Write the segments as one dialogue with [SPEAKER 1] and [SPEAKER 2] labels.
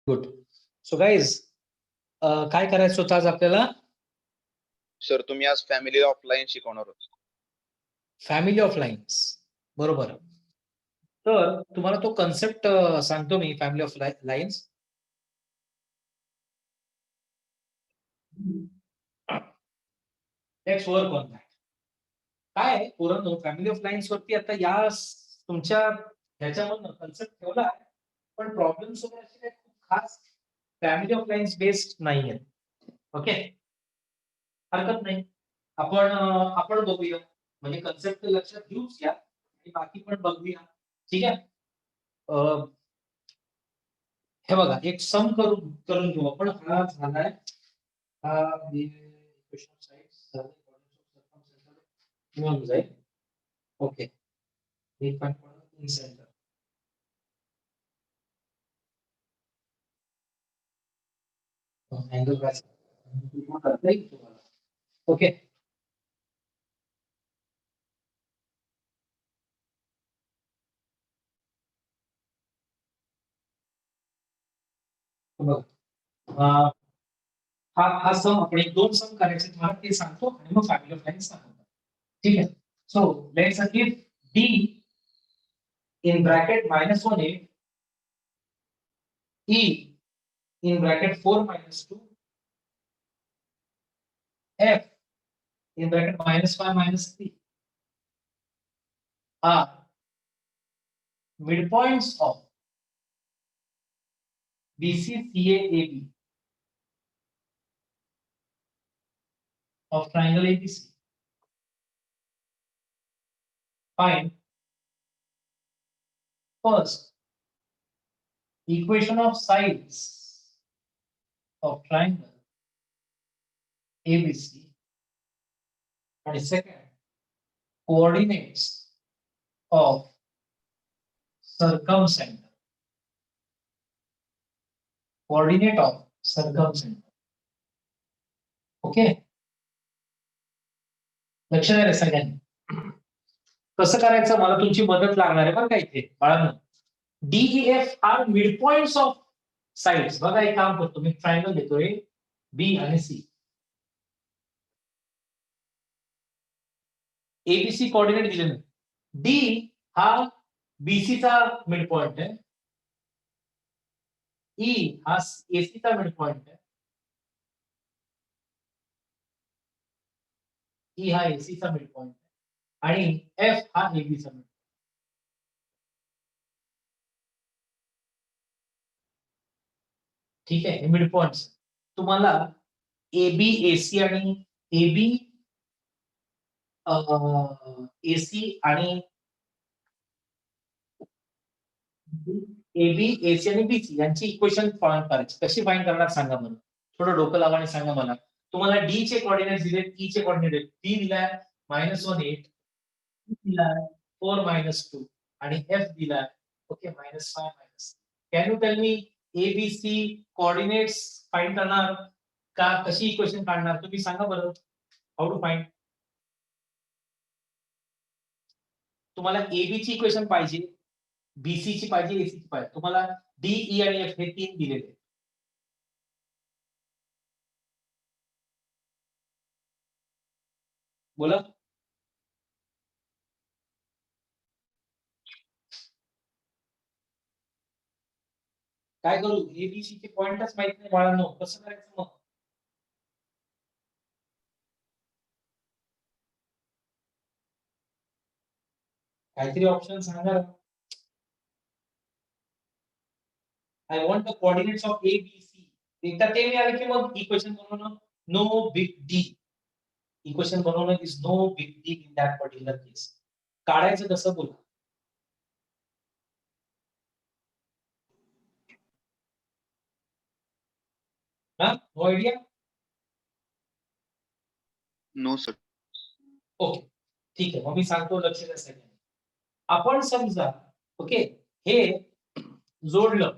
[SPEAKER 1] Good. So guys, काय करायचं होतं आज आपल्याला?
[SPEAKER 2] सर तुम्ही आज फॅमिली ऑफ लाईन शिकवणार होते.
[SPEAKER 1] Family of lines. बरोबर. तर तुम्हाला तो कन्सेप्ट सांगतो मी, family of lines. Let's work on that. काय आहे पोरांनो, फॅमिली ऑफ लाईन्स वरती आता या तुमच्या ह्याच्यामधनं कन्सेप्ट ठेवला आहे, पण प्रॉब्लेम सोडवण्याचे काही खूप खास फॅमिली ऑफ लाईन्स बेस्ड नाहीये. ओके, हरकत नाही. आपण बघूया, म्हणजे कन्सेप्ट लक्षात घेऊच या आणि बाकी पण बघूया. ठीक आहे. हे बघा, एक सम करून घेऊ आपण. हा झालाय, हा इक्वेशन साइड मिळून जाईल. ओके, एक इन सेंटर. अँगल करता येईल तुम्हाला. ओके, बघा, हा सम आपण एक दोन सम करायचे, तुम्हाला ते सांगतो आणि मग फॅमिली ऑफ लाईन्स सांगतो. ठीक आहे. So let's give D in bracket minus 1 8 e in bracket 4 minus 2 f in bracket minus 5 minus 3 are midpoints of BC, CA, AB of triangle ABC. Find first equation of sides of triangle ABC, and second coordinates of circumcenter. Coordinate of circumcenter. Okay, लक्ष द्या रे सगळ्यांनी. कसं करायचं, मला तुमची मदत लागणार आहे बरं का इथे बाळांनो. DEF are mid points of sides. बघा, एक काम करतो मी, ट्रायंगल देतोय बी आणि सी. एबीसी कोऑर्डिनेट दिले नाही. डी हा बीसी चा मिड पॉइंट आहे, ई हा एसी चा मिड पॉइंट आहे, ई हा एसी चा मिड पॉइंट आहे, आणि एफ हा एबी चा मिड. ठीक आहे, मिड पॉइंट्स तुम्हाला एबी, एसी आणि एबी, एसी आणि एबी, एसी आणि बीसी यांची इक्वेशन फाइंड करायची. कशी फाइंड करणार सांगा मला, थोडं डोकं लावा आणि सांगा मला. तुम्हाला डी चे कोऑर्डिनेट दिले, ई चे कोऑर्डिनेट डी दिलाय -1 8, दिलाय 4 -2 आणि एफ दिलाय okay -5 -. Can you tell me ABC coordinates find करणार का कशी इक्वेशन काढणार, तुम्ही सांगा बरं. How to find. तुम्हाला एबी ची इक्वेशन पाहिजे, बीसी ची पाहिजे, एसी ची पाहिजे. तुम्हाला डी, ई आणि एफ हे तीन दिलेले. बोला. काय करू, एबीसी चे पॉइंटच माहित नाही बाळांनो, कसं करायचं मग. काहीतरी ऑप्शन सांगा. I want the coordinates of A B C. एकदा ते मिळाले की मग इक्वेशन बनवणं नो बिग डी. इक्वेशन बनवणं is no big deal in that particular case. काढायचं कसं बोला. हा, no idea.
[SPEAKER 2] No sir.
[SPEAKER 1] Okay, ठीक आहे, मग मी सांगतो, लक्ष द्या सगळ्यांनी. आपण समजा ओके हे जोडलं,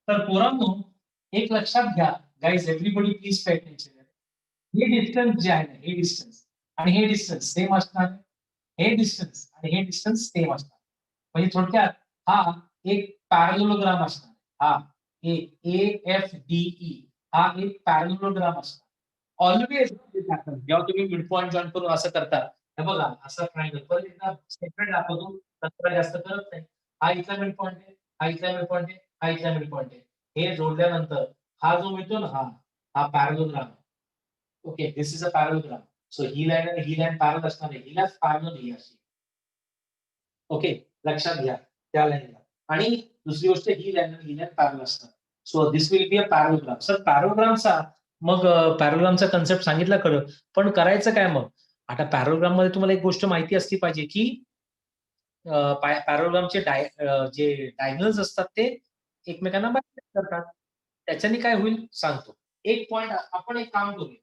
[SPEAKER 1] तर पोरांनो एक लक्षात घ्या. Guys, everybody please pay attention. हे डिस्टन्स जे आहे ना, हे डिस्टन्स आणि हे डिस्टन्स सेम असणार, हे डिस्टन्स आणि हे डिस्टन्स सेम असणार. म्हणजे थोडक्यात हा एक पॅरलोग्राम असणार. हा AFDE हा एक पॅरलोग्राम असणार. ऑलवेज जेव्हा तुम्ही मिड पॉईंट जॉईन करून असं करता, हे बघा असं ट्रायंगल परत एकदा सेपरेट दाखवतो, तत्पर जास्त करत नाही. हा इथला मिड पॉईंट आहे, हा इथला मिड पॉईंट आहे, हा इथला मिड पॉईंट आहे. हे जोडल्यानंतर हा जो मिळतो ना, हा parallelogram. Okay, this is a parallelogram. So he line आणि ही लाईन पॅरल असणार आहे. हिलाच पॅरल ही अशी. ओके, लक्षात घ्या त्या लाईनला. आणि दुसरी गोष्ट ही लाईन आणि ही लाईन पॅरल असतात. So this will be a parallelogram. Sir पॅरोग्रामचा मग पॅरोग्रामचा कन्सेप्ट सांगितला खरं, पण करायचं काय मग? आता पॅरोग्राम मध्ये तुम्हाला एक गोष्ट माहिती असली पाहिजे की पॅरोग्रामचे जे डायगनल्स असतात ते एकमेकांना बायसेक्ट करतात. त्याच्याने काय होईल सांगतो. एक पॉइंट आपण एक काम करूया.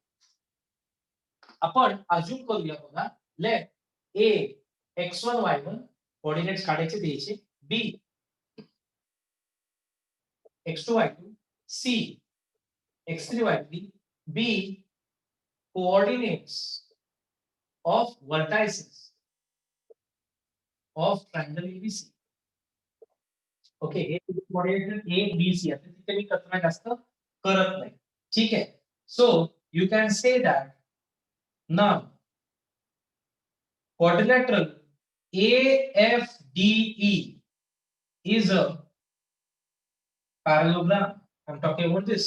[SPEAKER 1] आपण अज्युम करूया बघा, लेट ए x1 y1 कोऑर्डिनेट्स काढायचे द्यायचे, B x2 y2, C x3 y3, B coordinates of vertices of triangle ABC. Okay, हे कोऑर्डिनेट ए बी सी आता तिथे मी कल्पना जास्त करत नाही. ठीक आहे. So you can say that नाव quadrilateral AFDE is a parallelogram. I'm talking about this.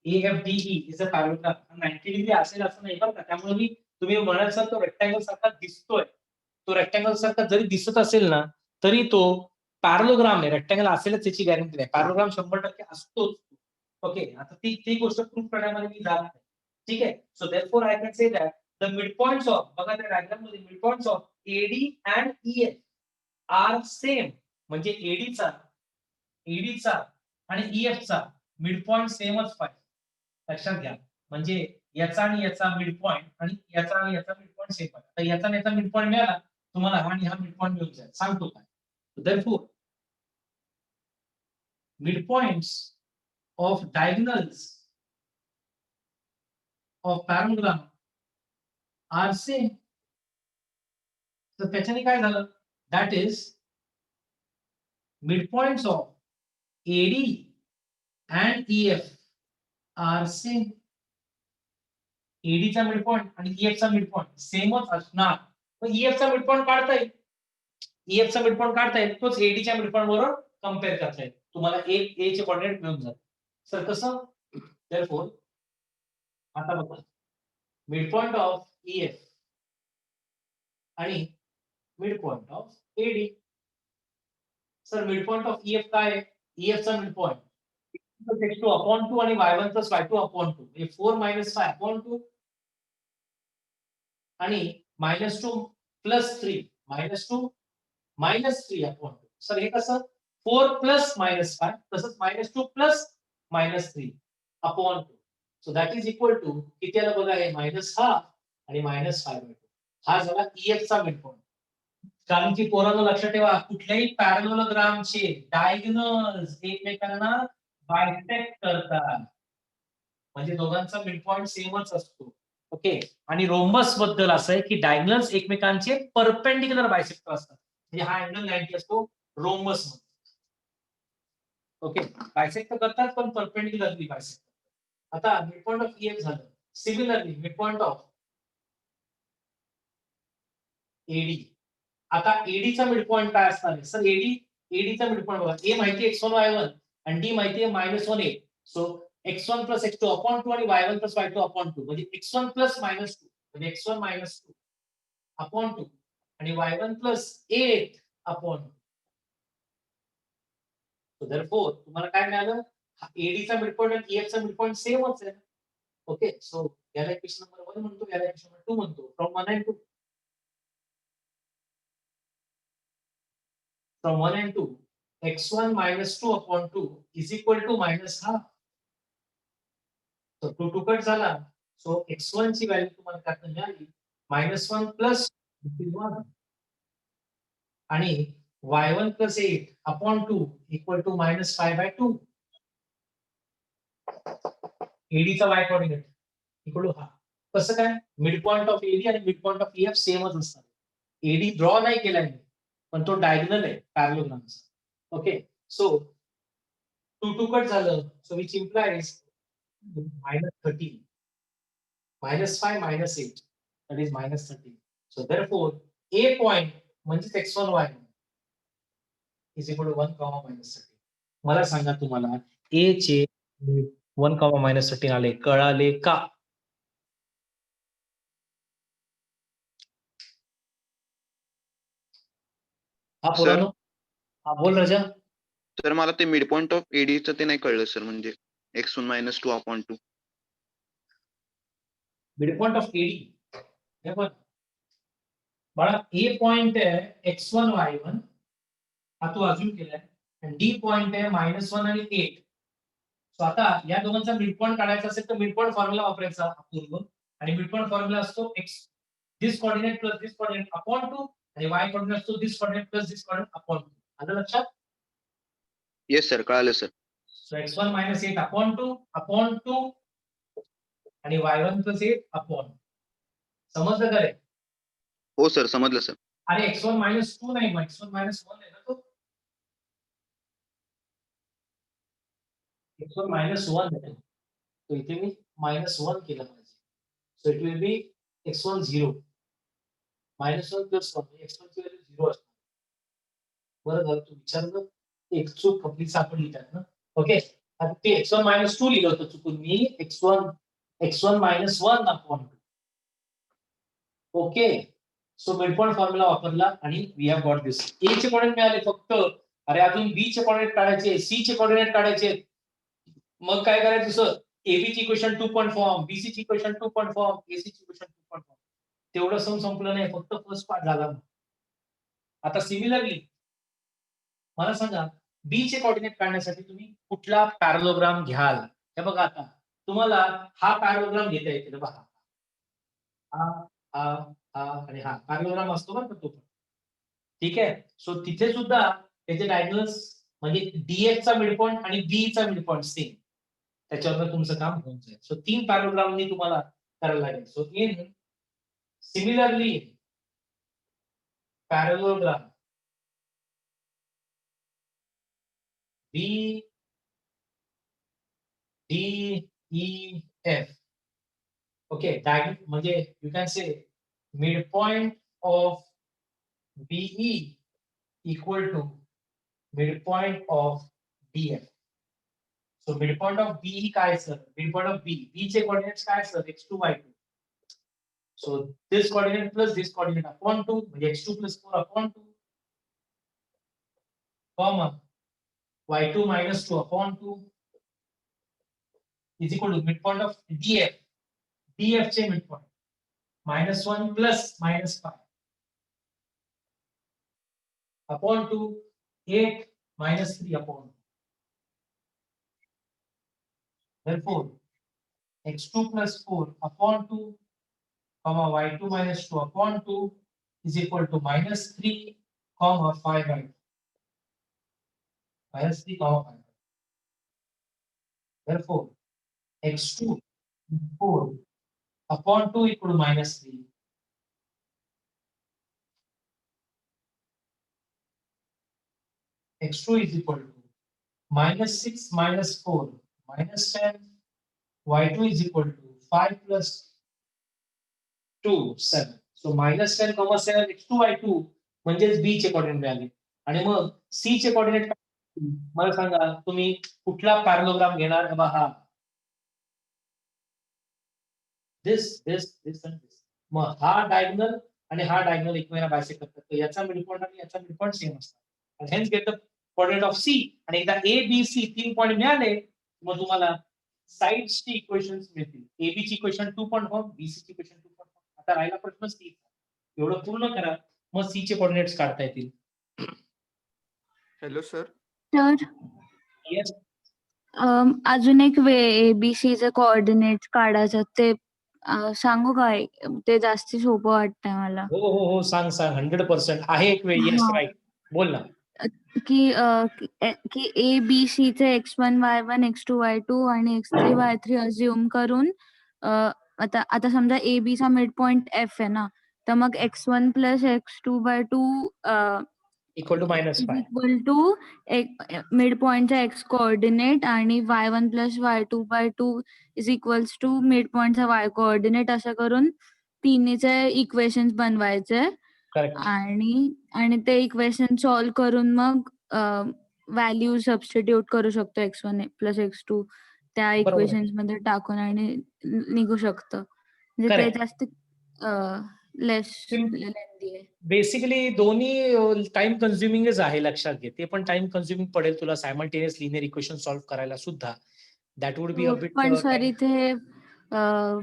[SPEAKER 1] AFDE is a parallelogram. 90 degree असेल असं नाही बरं का. त्यामुळे मी तुम्ही म्हणाल सर तो रेक्टँगल सारखा दिसतोय. तो रेक्टँगल सारखा जरी दिसत असेल ना, तरी तो पॅरलोग्राम आहे. रेक्टँगल असेलच त्याची गॅरंटी नाही. पॅरलोग्राम 100% असतोच. ओके, आता ती गोष्ट प्रूव्ह करण्यामध्ये मी जात नाही. ठीक आहे. So therefore I can say that the midpoints of, बघा त्या डायग्राम मध्ये midpoints of AD and EF are same. म्हणजे एडीचा आणि EF चा मिडपॉइंट सेमच पाहिजे. लक्षात घ्या. म्हणजे याचा आणि याचा मिडपॉइंट आणि याचा आणि याचा मिडपॉइंट सेम पाहिजे. तर याचा आणि याचा मिडपॉइंट मिळाला तुम्हाला, हा आणि हा मिडपॉइंट मिळून जाईल. सांगतो काय. Therefore midpoints of diagonals of parallelogram are same. तर त्याच्याने काय झालं, that is midpoints of AD and EF are same. AD चा मिडपॉइंट आणि EF चा मिडपॉइंट सेमच असणार. पण EF चा मिडपॉइंट काढता येईल. EF चा मिडपॉइंट काढता येईल, तोच AD च्या मिडपॉइंट बरोबर कंपेअर करता येईल. तुम्हाला एक A चे कोऑर्डिनेट मिळून जाईल. सर कसं? देअरफॉर आता बघा, मिडपॉइंट ऑफ EF आणि midpoint of AD. Sir midpoint of EF काय आहे? EF चा मिडपॉइंट x2 अपॉन 2 आणि y1 प्लस y2 अपॉन 2 म्हणजे 4 मायनस 5 अपॉन 2 आणि -2 प्लस 3 -2 अपॉन 2. सर हे कसं? 4 प्लस -5 तसंच -2 plus -3 upon 2. So that is equal to किती आलं बघा, हे -1/2 आणि -5/2. हा झाला EF चा मिडपॉइंट. कारण की पोरांनो लक्षात ठेवा, कुठल्याही पॅरलोग्रामचे डायगोनल्स एकमेकांना बायसेक्ट करतात. म्हणजे दोघांचा मिडपॉइंट सेमच असतो. ओके, आणि रोम्बस बद्दल असं आहे की डायगोनल्स एकमेकांचे परपेंडिक्युलर बायसेक्टर असतात. म्हणजे हा अँगल 90 असतो रोम्बस मध्ये. ओके, बायसेक्ट करतात पण परपेंडिक्युलरली बायसेक्ट. आता मिडपॉइंट ऑफ EF झालं. Similarly midpoint of AD. आता एडीचा मिडपॉइंट काय असणार आहे? सर एडीचा मिडपॉइंट बघा, ए माहिती आहे x1 y1 आणि डी माहिती आहे -1 8. So x1 plus x2 upon 2 आणि y1 प्लस y2 अपॉन 2 म्हणजे x1 प्लस -2 म्हणजे x1 -2 अपॉन 2 आणि y1 plus 8 upon 2. So therefore तुम्हाला काय मिळालं? एडीचा मिडपॉइंट आणि EF चा मिडपॉइंट सेमच आहे. ओके, सो याला इक्वेशन नंबर 1 म्हणतो, याला इक्वेशन नंबर 2 म्हणतो. From 1 and 2. From 1 and 2, x1 minus 2 upon 2 is equal to minus half. So 2 2 cut झाला. So x1 ची व्हॅल्यू तुम्हाला त्यातून मिळाली -1 प्लस 1 आणि y1 plus 8 upon 2 equal to -5/2. AD चा y कोऑर्डिनेट इक्वल टू हा. कसं काय? मिड पॉइंट ऑफ एडी आणि मिड पॉइंट ऑफ ईएफ सेमच असतात. एडी ड्रॉ नाही केलाय मी, पण तो डायगोनल आहे पॅरलोग्रामचा. ओके, सो 2 कट झालं, so which implies -13, -5 -8 that is -13. So therefore a point म्हणजेच x1 y1 is equal to 1, -13. मला सांगा तुम्हाला a चे 1, -13 आले, कळाले का? हा पोरांनो, हा बोल राजा.
[SPEAKER 2] सर मला ते मिड पॉइंट ऑफ एडीचं ते नाही कळलं सर, म्हणजे x1 - 2/2.
[SPEAKER 1] Mid point of eddy हे बघ बाळा, ए पॉइंट आहे x1 y1 हा तू अजून केलाय, आणि डी पॉइंट आहे -1 आणि 8. सो आता या दोघांचा मिड पॉइंट काढायचा असेल तर मिड पॉइंट फॉर्म्युला वापरायचा अपूर्व, आणि मिड पॉइंट फॉर्म्युला असतो x this coordinate plus this coordinate upon 2, आणि y कोऑर्डिनेट असतो दिस coordinate plus this coordinate upon 2. आलं लक्षात?
[SPEAKER 2] येस सर, कळालं सर.
[SPEAKER 1] सो x1 - 8 अपॉन 2 आणि y1 + 8 अपॉन. समजलं का रे?
[SPEAKER 2] हो सर, समजलं सर.
[SPEAKER 1] अरे x1 - 2 नाही, मग x1 - 1 आहे ना तो. x1 - 1 आहे. तो इथे मी -1 केलं पाहिजे. So it will be x1 0 -1 + 1 x1 ची व्हॅल्यू 0 असणार. बरं झालं तू विचारलं, एक चूक आपली सापडली त्यात ना. ओके, आता ते x1 - 2 लिहिलं होतं चुकून मी, x1 - 1 upon 2. Okay, so mid point formula वापरला आणि वी हॅव गॉट दिस. ए चे कोऑर्डिनेट मिळाले फक्त. अरे अजून बी चे कोऑर्डिनेट काढायचे, सी चे कोऑर्डिनेट काढायचे. मग काय करायचं सर? एबी ची इक्वेशन 2 पॉइंट फॉर्म, बीसी ची इक्वेशन 2 पॉइंट फॉर्म, एसी ची इक्वेशन 2 पॉइंट फॉर्म. तेवढं संपलं नाही, फक्त फर्स्ट पार्ट झाला. आता सिमिलरली मला सांगा, बी चे कोऑर्डिनेट काढण्यासाठी तुम्ही कुठला पॅरलोग्राम घ्याल? हे बघा, आता तुम्हाला हा पॅरलोग्राम घेता येतील बघा. हा हा हा आणि हा पॅरलोग्राम असतो बरं का तो पण. ठीक आहे, सो तिथे सुद्धा त्याचे डायगोनल्स म्हणजे डीएफ चा मिड पॉइंट आणि बी चा मिड पॉइंट सेम, त्याच्यावर तुमचं काम होऊन जाईल. सो 3 पॅरलोग्रामनी तुम्हाला करायला लागेल. So in similarly parallelogram B D E F. Okay, diagonal म्हणजे you can say mid point of BE equal to mid point of DF. So mid point of B काय sir? Mid point of B चे coordinates काय sir? x2 y2. So this coordinate plus this coordinate upon 2 म्हणजे x2 + 4 upon 2 comma y2 - 2 upon 2 is equal to mid point of df. df चे mid point -1 plus -5 upon 2 8 -3 upon. Therefore x2 + 4 upon 2, comma y2 - 2 upon 2 is equal to -3, comma 5/2. -3, comma 5/2. Therefore x2 4 upon 2 equal to -3. x2 is equal to -6 - 4 -10. y2 is equal to 5 + 2 7. So -10, 7 x2 y2 म्हणजेच बी चे coordinate मिळाले. आणि मग C चे coordinate मला सांगा, तुम्ही कुठला पॅरलोग्राम घेणार? हा दिस दिस दिस अँड दिस. मग हा डायगोनल आणि हा डायगोनल एकमेकांना बायसेक्ट करतात, तर याचा मिड पॉइंट आणि याचा मिड पॉइंट सेम असतात. Hence get the coordinate of C. आणि एकदा ए बी सी 3 पॉइंट मिळाले, मग तुम्हाला साइड्सची इक्वेशन्स मिळतील. एबी ची इक्वेशन 2 पॉइंट फॉर्म, बीसी ची इक्वेशन 2 पॉइंट फॉर्म. आता राहिला प्रश्न सी. एवढं पूर्ण करा, मग सी चे कोऑर्डिनेट्स काढता येतील.
[SPEAKER 3] Hello sir.
[SPEAKER 4] तर
[SPEAKER 1] येस,
[SPEAKER 4] अजून एक वे एबीसी चे कोऑर्डिनेट्स काढायचं ते सांगू काय? ते जास्ती सोपं वाटतंय मला.
[SPEAKER 1] हो हो हो, सांग सांग. 100% आहे एक वेळ. येस,
[SPEAKER 4] हा.
[SPEAKER 1] राईट, बोल ना.
[SPEAKER 4] की ए बी सी चे x1 y1 x2 y2 आणि x3 y3 अज्युम करून आता आता समजा ए बी चा मिड पॉइंट एफ आहे ना, तर मग x1 plus x2/2
[SPEAKER 1] equal to minus
[SPEAKER 4] is
[SPEAKER 1] five.
[SPEAKER 4] Equal to mid पॉइंटचा एक्स कोऑर्डिनेट आणि y1 plus y2/2 is equals to mid पॉइंटचा y कोऑर्डिनेट, असं करून तिन्हीचे इक्वेशन्स बनवायचे
[SPEAKER 1] करेक्ट.
[SPEAKER 4] आणि ते इक्वेशन सॉल्व्ह करून मग व्हॅल्यू सबस्टिट्यूट करू शकतो x1 प्लस x2 त्या
[SPEAKER 1] बरोबर आहे.
[SPEAKER 4] इक्वेशन्स मध्ये टाकून आणि निघू शकतं. म्हणजे ते
[SPEAKER 1] Correct.
[SPEAKER 4] जास्त लेस
[SPEAKER 1] Sim-
[SPEAKER 4] लेंदी आहे.
[SPEAKER 1] बेसिकली दोन्ही टाइम कन्झ्युमिंगच आहे, लक्षात घे. ते पण टाइम कन्झ्युमिंग पडेल तुला सायमल्टेनियस लिनियर इक्वेशन सॉल्व्ह करायला सुद्धा. दॅट वुड बी अ
[SPEAKER 4] हो,
[SPEAKER 1] बिट
[SPEAKER 4] पण सर इथे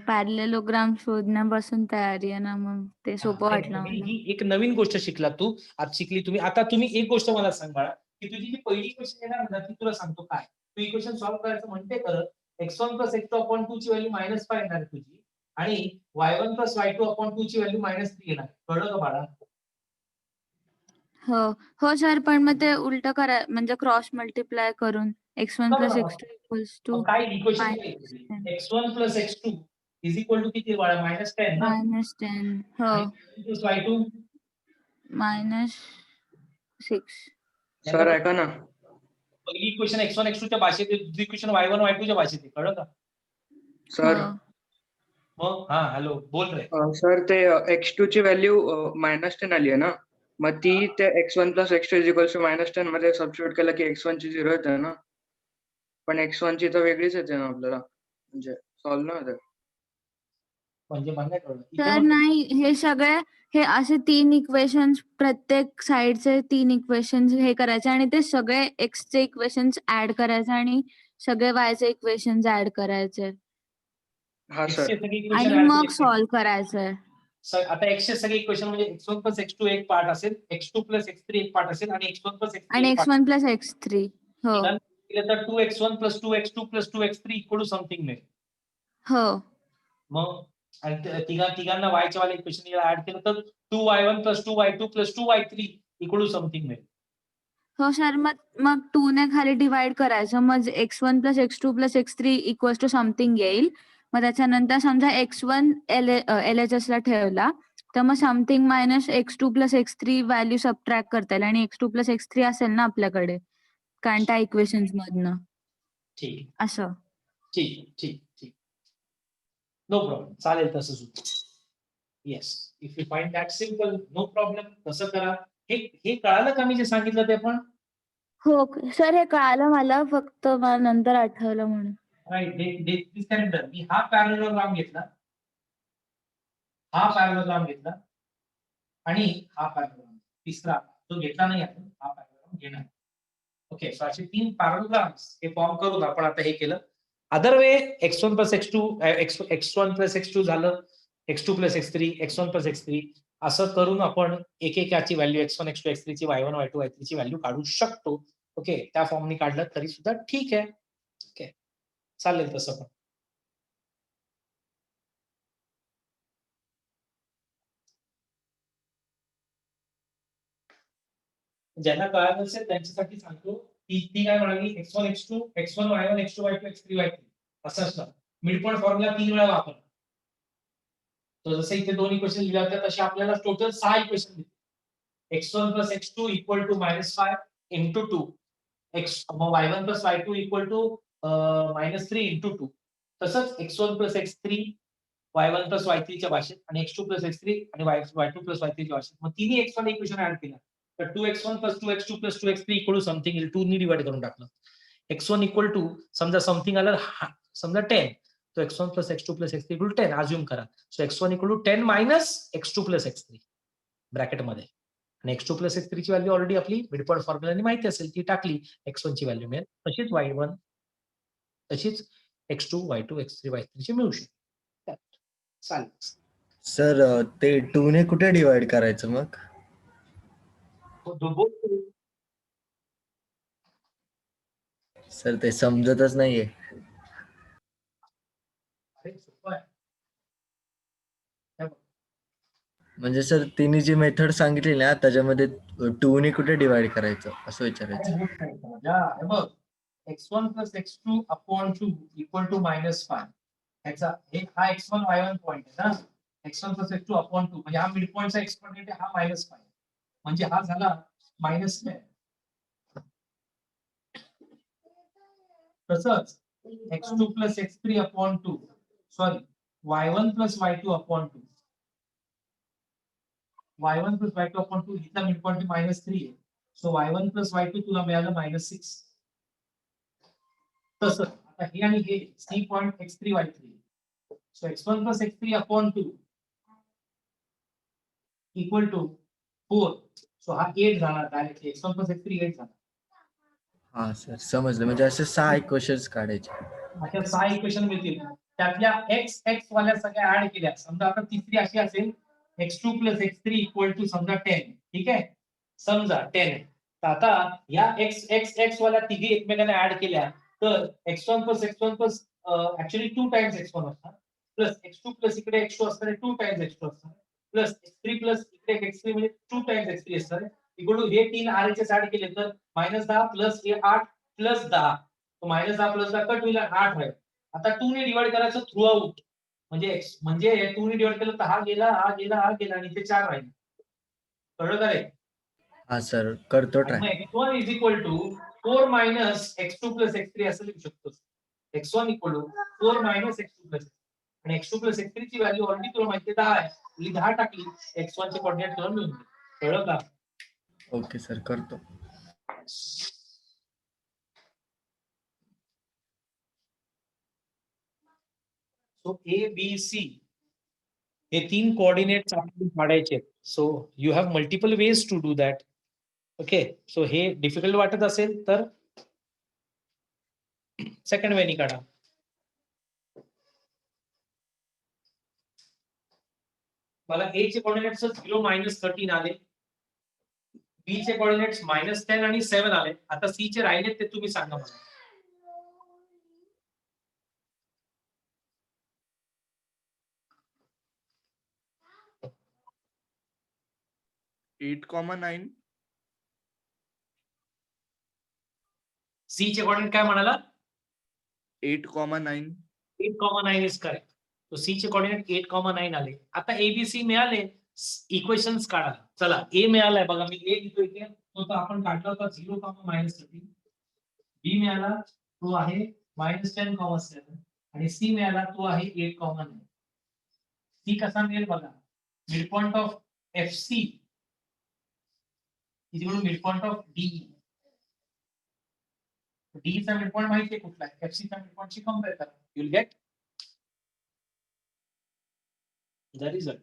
[SPEAKER 4] पॅरलेलोग्राम शोधण्यापासून तयारी आहे ना, मग ते सोपं वाटलं मला.
[SPEAKER 1] ही एक नवीन गोष्ट शिकला तू, आज शिकली तुम्ही. आता तुम्ही एक गोष्ट मला सांग बाळा, की तुझी जी पहिली इक्वेशन येणार ना, ती तुला सांगतो काय. तू इक्वेशन सॉल्व्ह करायचं म्हणते खरं, x1 प्लस x2/2 ची व्हॅल्यू -5 येणार आहे तुझी, आणि y1 प्लस y2/2 ची व्हॅल्यू -3 येणार. कळलं का बाळा?
[SPEAKER 4] हो हो सर, पण मग ते उलट करा, म्हणजे क्रॉस मल्टिप्लाय करून x1 plus x2 equals to
[SPEAKER 1] काय equation
[SPEAKER 4] -10
[SPEAKER 1] x1 plus x2 is equal to किती बाळा? -10 ना.
[SPEAKER 4] -10 हो
[SPEAKER 1] प्लस y2
[SPEAKER 4] -6.
[SPEAKER 3] सर ऐका ना.
[SPEAKER 1] पहिली इक्वेशन x1 x2 च्या भाषेत आहे, दुसरी इक्वेशन y1 y2 च्या भाषेत आहे. कळलं का?
[SPEAKER 3] सर
[SPEAKER 4] हो.
[SPEAKER 1] मग हा हॅलो बोल रे.
[SPEAKER 3] सर ते x2 ची व्हॅल्यू -10 आली आहे ना, मग ती ते x1 plus x2 is equal to -10 मध्ये सबस्टिट्यूट केलं की x1 ची 0 येते ना, पण x1 ची तर वेगळीच येते ना आपल्याला, म्हणजे सॉल्व्ह नाही होते.
[SPEAKER 1] म्हणजे मला नाही कळलं. इथे
[SPEAKER 4] तर
[SPEAKER 1] मग
[SPEAKER 4] नाही, हे सगळे हे असे 3 इक्वेशन्स, प्रत्येक साइडचे 3 इक्वेशन्स हे करायचे आणि ते सगळे x चे इक्वेशन्स ऍड करायचे आणि सगळे y चे इक्वेशन्स ऍड करायचे
[SPEAKER 3] हा
[SPEAKER 1] x
[SPEAKER 3] सर.
[SPEAKER 1] चे सगळे इक्वेशन
[SPEAKER 4] आणि
[SPEAKER 1] ऍड
[SPEAKER 4] मग
[SPEAKER 1] केले.
[SPEAKER 4] सॉल्व्ह करायचंय.
[SPEAKER 1] आता x चे सगळे इक्वेशन म्हणजे x1 प्लस x2 एक पार्ट असेल, x2 प्लस x3 एक पार्ट असेल आणि x1 प्लस x3
[SPEAKER 4] आणि
[SPEAKER 1] एक पार्ट.
[SPEAKER 4] x1 प्लस x3 हो
[SPEAKER 1] केलं तर 2x1 plus 2x2 plus 2x3 equal to something मिळेल.
[SPEAKER 4] हो
[SPEAKER 1] मग आणि तिघांना y च्या वाले इक्वेशन ऍड केलं तर 2y1 plus 2y2 plus 2y3 equal to something मिळेल.
[SPEAKER 4] हो सर, मग 2 ने खाली डिवाइड करायचं, मग x1 plus x2 plus x3 equals to something येईल. मग त्याच्यानंतर समजा x1 LHS ला ठेवला, तर मग something minus x2 plus x3 value subtract करता येईल आणि x2 प्लस x3 असेल ना आपल्याकडे, कारण त्या इक्वेशन्स मधनं
[SPEAKER 1] ठीक
[SPEAKER 4] असं.
[SPEAKER 1] ठीक ठीक ठीक नो प्रॉब्लेम, चालेल तसंच होतं. Yes, if you find that simple, no problem. तसं करा. हे कळालं का मी जे सांगितलं ते पण?
[SPEAKER 4] हो सर, हे कळालं मला, फक्त मला नंतर आठवलं म्हणून.
[SPEAKER 1] राईट. मी हा पॅरलेलोग्राम घेतला, हा पॅरलेलोग्राम घेतला आणि हा पॅरलेलोग्राम तिसरा जो घेतला नाही आपण, हा पॅरलेलोग्राम घेणार. ओके, सो असे 3 पॅरलेलोग्राम्स हे फॉर्म करून आपण आता हे केलं. Other way x1 plus x2 x1 plus x2 झालं, x2 plus x3 x1 plus x3 असं करून आपण एक याची व्हॅल्यू x1 x2 x3 ची y1 y2 y3 ची व्हॅल्यू काढू शकतो. ओके, त्या फॉर्मनी काढलं तरी सुद्धा ठीक आहे. ओके, चालेल तसं पण. ज्यांना कळालं नसेल त्यांच्यासाठी सांगतो. ती काय म्हणाली, x1 x2 x1 y1 x2 y2 x3 y3 असं असतं. मिड पॉइंट फॉर्म्युला 3 वेळा वापर. तर जसं इथे 2 इक्वेशन लिहिल्या होत्या तसे आपल्याला टोटल 6 इक्वेशन दिले. x1 plus x2 equal to -5 into 2 मग y1 plus y2 equal to -3 into 2. तसंच x1 plus x3 y1 plus y3 च्या भाषेत आणि x2 प्लस x3 आणि y2 प्लस y3 च्या भाषेत. मग तिन्ही x1 इक्वेशन ऍड केलं तर 2x1 plus 2x2 plus 2x3 equal to something 2 नी डिवाइड करून टाकलं. x1 इक्वल टू समजा समथिंग आलं, समजा 10, तो x1 plus x2 plus x3 equal to 10 assume करा. So x1 equal to 10 minus x2 plus x3 ब्रॅकेटमध्ये, आणि x2 प्लस x3 ची व्हॅल्यू ऑलरेडी आपली मिड पॉइंट फॉर्म्युलाने माहिती असेल, ती टाकली, x1 ची व्हॅल्यू मिळेल. तशीच y1 तशीच x2 y2 x3 y3 ची मिळू शकते. चालेल.
[SPEAKER 5] सर ते 2 ने कुठे डिवाइड करायचं मग? सर ते समजतच नाहीये.
[SPEAKER 1] अरे सोपं आहे.
[SPEAKER 5] म्हणजे सर तिने जी मेथड सांगितली ना त्याच्यामध्ये 2 ने कुठे डिवाइड करायचं असं विचारायचं.
[SPEAKER 1] बघ, x1 plus x2 upon 2 equal to -5. ह्याचा हा x1 y1 पॉइंट आहे ना, x1 प्लस x2 अपॉन 2 म्हणजे हा मिड पॉइंटचा x कोऑर्डिनेट आहे, हा -5 म्हणजे हा झाला -10. तसंच x2 plus x3 upon 2 sorry y1 plus y2 upon 2 y1 plus y2 upon 2 इथला मिड पॉइंट -3 आहे. सो y1 प्लस y2 तुला मिळालं -6. तसं आता हे आणि हे C point x3 y3. So x1 plus x3 upon 2 equal to 4. So हा 8 झाला डायरेक्टली x1 प्लस x3 8 झाला.
[SPEAKER 5] हा सर समजलं, म्हणजे असे 6 इक्वेशन्स काढायचे.
[SPEAKER 1] अशा 6 इक्वेशन मिळतील. त्यातल्या x वाल्या सगळ्या ऍड केल्या. समजा आता तिसरी अशी असेल x2 plus x3 equal to समजा 10. ठीक आहे, समजा 10. तर आता या x वाल्या तिघी एकमेकांना ऍड केल्या तर x1 plus x1 plus actually 2 times x1 असणार प्लस x2 प्लस इकडे x2 असणार 2 टाइम्स x2 असणार प्लस x3 प्लस इकडे x3 म्हणजे 2 टाइम्स x3 असणार इक्वल टू हे 3 RHS ऍड केले तर -10 प्लस हे 8 प्लस 10. तो -10 प्लस 10 कट होईल 8 राहील. आता 2 ने डिवाइड करायचं थ्रू आउट म्हणजे 2 ने डिवाइड केलं तर हा गेला हा गेला हा गेला आणि इथे 4 राहील. कळलं का रे?
[SPEAKER 5] हा सर करतो
[SPEAKER 1] आणि
[SPEAKER 5] ट्राय.
[SPEAKER 1] मग x1 is equal to 4 minus x2 plus x3 असं लिहू शकतो. x1 equal to 4 minus x2 plus आणि x2 प्लस x3 ची व्हॅल्यू ऑलरेडी तुला माहिती 10 आहे. तुम्ही 10 टाकली x1 चे कोऑर्डिनेट तुला मिळून जाईल. कळलं का?
[SPEAKER 5] ओके सर करतो.
[SPEAKER 1] सो ए बी सी हे 3 कोऑर्डिनेट्स आपल्याला काढायचे. So you have multiple ways to do that. Okay, so हे डिफिकल्ट वाटत असेल तर सेकंड वेनी काढा. मला ए चे कोऑर्डिनेट्स 0 -13 आले, बी चे कोऑर्डिनेट्स -10 आणि 7 आले. आता सी चे राहिले ते तुम्ही सांगा मला.
[SPEAKER 6] 8,9.
[SPEAKER 1] सी चे कोऑर्डिनेट काय म्हणाला?
[SPEAKER 6] 8,9.
[SPEAKER 1] 8,9 इज करेक्ट. तो सी चे कोऑर्डिनेट 8,9 आले. आता एबीसी मिळाले, इक्वेशन्स काढा. चला ए मिळालाय बघा, मी ए लिहितो इथे. तो तर आपण काढला होता 0, -13. बी मिळाला तो आहे -10,7 आणि सी मिळाला तो आहे 8,9. सी कसा मिळेल बघा, mid point of F C is equal to mid point of D. D चा मिड पॉइंट माहिती आहे कुठला आहे, एफ सी चा मिड पॉइंट शी कंपेअर करा. You will get the result.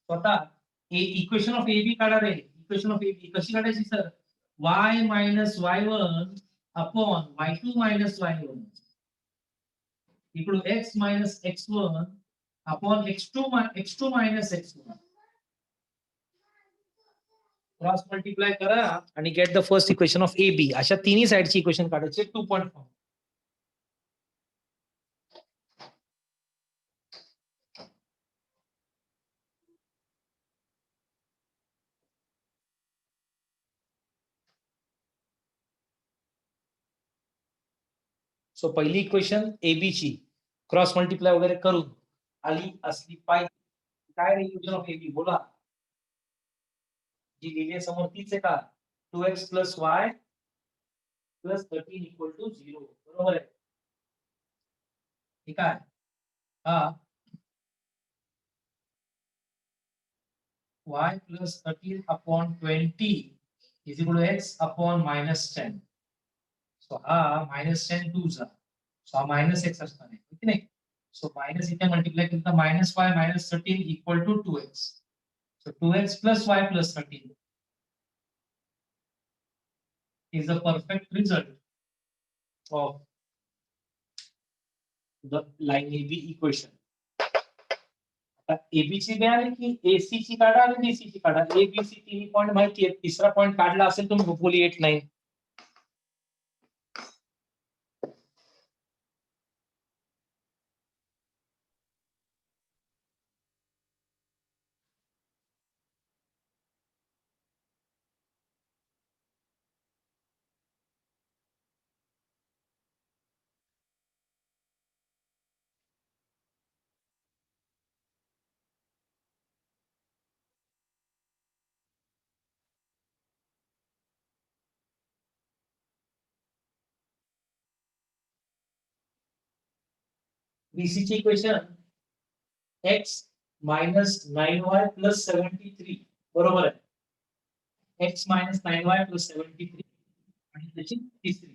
[SPEAKER 1] स्वतः इक्वेशन ऑफ ए बी काढा रे. इक्वेशन ऑफ ए बी कशी काढायची sir? y minus y1 upon y2 minus y1 equal to x minus x1 upon x2 minus x1. Cross multiply करा आणि get the first equation of A B. अशा तिन्ही साइडची equation काढायची 2 point form. So पहिली equation A B ची cross multiply वगैरे करून आली असली पाहिजे. काय इक्वेशन ऑफ ए बी बोला, जी लिहिली समोर तीच आहे का? 2x plus y plus 13 equal to 0. बरोबर आहे. ठीक आहे. हा y plus 13 upon 20 is equal to x upon -10. So हा -10 2 जा. सो हा -x असणार आहे की नाही. सो मायनस इथे मल्टिप्लाय केलं तर -y minus 13 equal to 2x. So 2x plus y plus 13 is the perfect result of the line AB equation. आता AB ची मिळाली की AC ची काढा आणि DC ची काढा. A B C तिन्ही पॉइंट माहिती आहेत. तिसरा पॉइंट काढला असेल तुम्ही होपफुली 8 9. BC ची equation x minus 9y plus 73 बरोबर आहे. x मायनस 9y प्लस 73 आणि त्याची तिसरी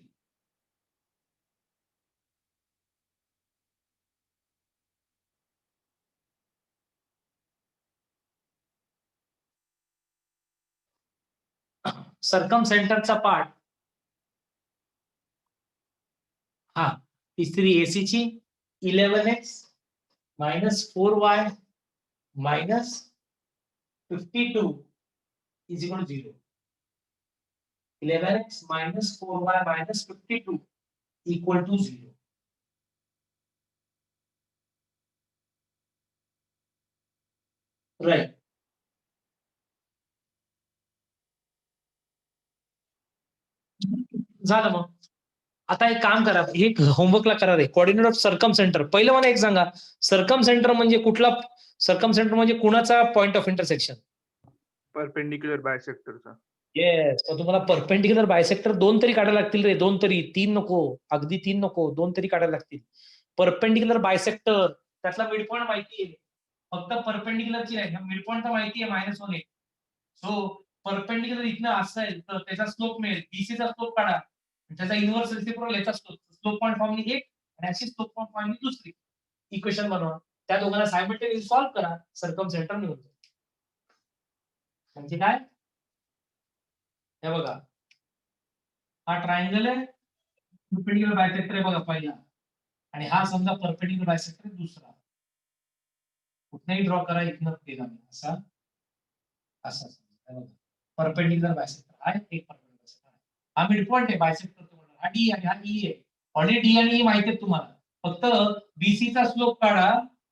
[SPEAKER 1] सरकम सेंटरचा पार्ट हा तिसरी एसी ची 11x minus 4y minus 52 is equal to 0. 11x minus 4y minus 52 equal to 0. Right. झालं मग. आता एक काम करा, हे होमवर्कला करा रे. Coordinate of circumcentre. पहिलं मला एक सांगा, सरकम सेंटर म्हणजे कुठला? सरकम सेंटर म्हणजे कुणाचा पॉइंट ऑफ इंटरसेक्शन?
[SPEAKER 6] परपेंडिक्युलर बायसेक्टरचा.
[SPEAKER 1] येस. तर तुम्हाला परपेंडिक्युलर बायसेक्टर 2 तरी काढायला लागतील रे. 2 तरी, 3 नको. अगदी 3 नको, 2 तरी काढायला लागतील. परपेंडिक्युलर बायसेक्टर त्यातला मिड पॉइंट माहिती आहे. फक्त परपेंडिक्युलरची नाही, मिड पॉइंट तर माहिती आहे -1 आहे. सो परपेंडिक्युलर इथनं असेल तर त्याचा स्लोप मिळेल. बीसीचा स्लोप काढा. त्याचा इन्व्हर्स रेसिप्रोकल याचा स्लोप पॉइंट फॉर्मनी एक आणि अशी स्लोप पॉइंट फॉर्मनी दुसरी इक्वेशन बनवा. त्या दोघांना सायमल्टेनियसली सॉल्व्ह करा, सरकम सेंटर मिळून जाईल. म्हणजे काय? हे बघा, हा ट्रायंगल आहे, परपेंडिक्युलर बायसेक्टर आहे बघा पहिला, आणि हा समजा परपेंडिक्युलर बायसेक्टर आहे दुसरा. कुठलाही ड्रॉ करा, इथनं केला असा असा परपेंडिक्युलर बायसेक्टर आहे, एक परपेंडिक्युलर बायसेक्टर आहे. हा मिड पॉइंट आहे बायसेक्टर तुम्हाला. हा डी आणि हा ई आहे. ऑलरेडी डी आणि ई माहिती आहे तुम्हाला. फक्त बीसी चा स्लोप काढा,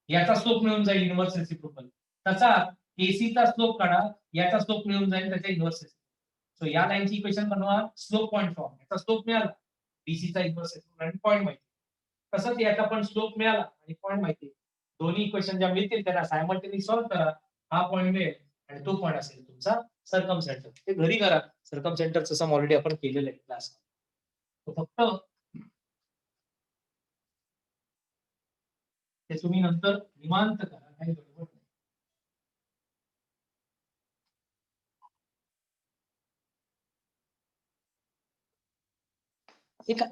[SPEAKER 1] याचा स्लोप मिळून जाईल इन्व्हर्स रेसिप्रोकल. तसा एसी चा स्लोप काढा, याचा स्लोप मिळून जाईल त्याच्या इन्व्हर्स रेसिप्रोकल. सो या लाईनची इक्वेशन बनवा स्लोप पॉइंट फॉर्म. याचा स्लोप मिळाला, बीसी चा इन्व्हर्स रेसिप्रोकल आणि पॉइंट माहिती. तसंच याचा पण स्लोप मिळाला आणि पॉइंट माहिती. दोन्ही इक्वेशन ज्या मिळतील त्यांना सायमल्टेनियसली सॉल्व्ह करा. हा पॉइंट मिळेल आणि तो पॉइंट असेल तुमचा सरकम सेंटर. ते घरी करा. सरकम सेंटरचं सम ऑलरेडी आपण केलेलं आहे क्लास. फक्त ते तुम्ही नंतर निवांत करा, काही गडबड नाही.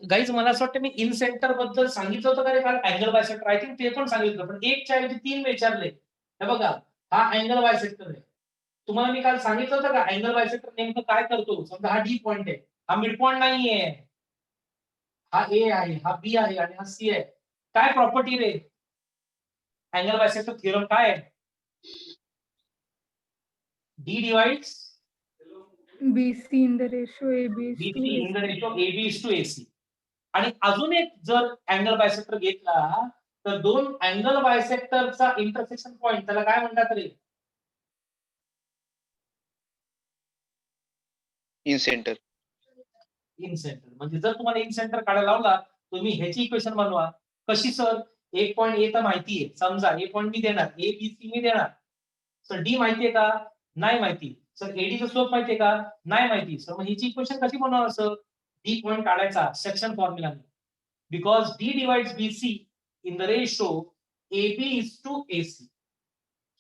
[SPEAKER 1] गाईज मला असं वाटतं मी इन सेंटर बद्दल सांगितलं होतं का रे काल? अँगल बायसेक्टर आय थिंक ते पण सांगितलं, पण एकच्या ऐवजी 3 विचारले. हे बघा, हा अँगल बायसेक्टर आहे. तुम्हाला मी काल सांगितलं होतं का अँगल बायसेक्टर नेमकं काय करतो? समजा हा डी पॉइंट आहे, हा मिड पॉइंट नाहीये, हा ए आहे, हा बी आहे आणि हा सी आहे. काय प्रॉपर्टी रे अँगल बायसेक्टर थिअरम? काय आहे? D divides
[SPEAKER 7] BC in the ratio AB is to
[SPEAKER 1] BC in the
[SPEAKER 7] AC.
[SPEAKER 1] ratio AB is to AC. आणि अजून एक जर अँगल बायसेक्टर घेतला तर दोन अँगल बायसेक्टरचा इंटरसेक्शन पॉइंट त्याला काय म्हणतात रे?
[SPEAKER 2] Incentre.
[SPEAKER 1] Incentre. म्हणजे जर तुम्हाला इन सेंटर काढायला लावला, तुम्ही ह्याची इक्वेशन बनवा. कशी सर? एक पॉइंट ए तर माहिती आहे, समजा ए पॉइंट मी देणार, ए बी सी मी देणार. सर डी माहितीये का? नाही माहिती. सर एडीचा स्लोप माहितीये का? नाही माहिती. सर मग ह्याची इक्वेशन कशी बनवणार सर? डी पॉइंट काढायचा सेक्शन फॉर्म्युलाने. Because D divides BC in the ratio AB is to AC.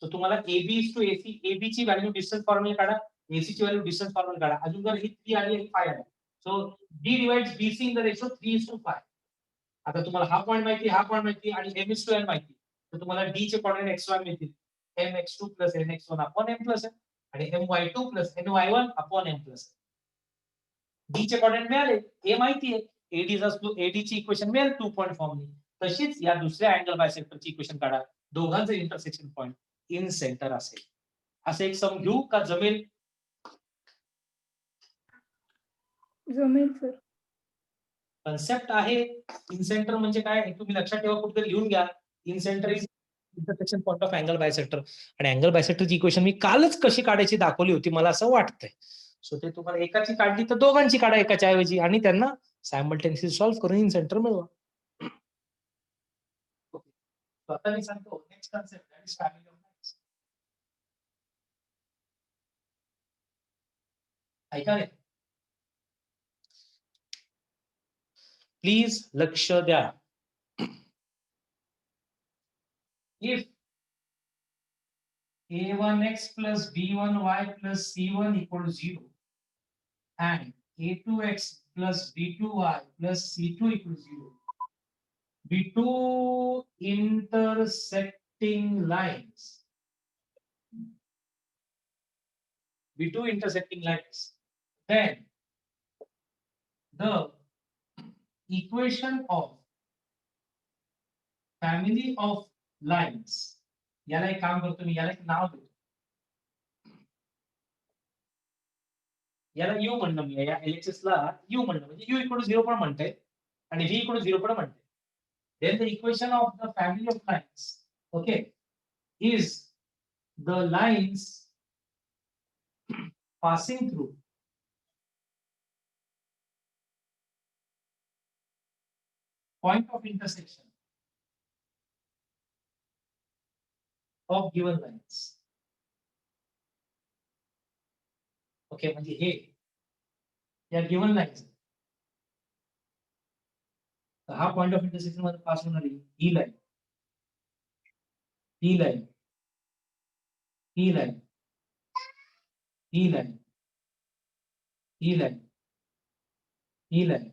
[SPEAKER 1] So तुम्हाला AB is to AC, AB ची व्हॅल्यू डिस्टन्स फॉर्म्युला काढा, AC ची व्हॅल्यू डिस्टन्स फॉर्म्युला काढा. अजून जर ही 3 आली आणि 5 आली. So D divides BC in the ratio 3:5. आता तुम्हाला हा पॉइंट माहिती, हा पॉइंट माहिती आणि M is to N माहिती. तर तुम्हाला D चे कोऑर्डिनेट XY मिळतील. MX2 plus NX1 upon M plus आणि MY2 plus NY1 upon M plus. D चे कोऑर्डिनेट मिळाले, A माहिती आहे, AD ची इक्वेशन मिळेल 2 पॉइंट फॉर्मनी. तशीच या दुसऱ्या अँगल बायसेक्टरची इक्वेशन काढा. दोघांचं इंटरसेक्शन पॉइंट इन सेंटर असेल. असं एक सम घेऊ का? जमेल?
[SPEAKER 7] जमेल सर.
[SPEAKER 1] कन्सेप्ट आहे. इन सेंटर म्हणजे काय हे तुम्ही लक्षात ठेवा, कुठेतरी लिहून घ्या. In centre is intersection point of angle bisector. आणि अँगल बायसेक्टरची इक्वेशन मी कालच कशी काढायची दाखवली होती, मला असं वाटतंय. सो ते तुम्हाला एकाची काढली तर दोघांची काढा एकाच्या ऐवजी आणि त्यांना सायमल्टेनियसली सॉल्व्ह करून इन सेंटर मिळवा. आता मी सांगतो next concept, that is family of lines. ऐका रे, प्लीज लक्ष द्या. if a1x plus b1y plus c1 equal to 0 and a2x plus b2y plus c2 equal to 0, the two intersecting lines, then the equation of family of lines, याला एक काम करतो मी, याला एक नाव देतो, याला u म्हणलं मी, या LHS ला u म्हणलं, म्हणजे u equal to 0 पण म्हणते आणि v equal to 0 पण म्हणते. Then the equation of the family of lines, okay, is the lines passing through point of intersection of given lines. Okay, म्हणजे हे या गिवन लाईन्स, हा पॉइंट ऑफ इंटरसेक्शन मध्ये पास होणारी ही लाईन, ही line, ही line, ही line, ही line, ही line,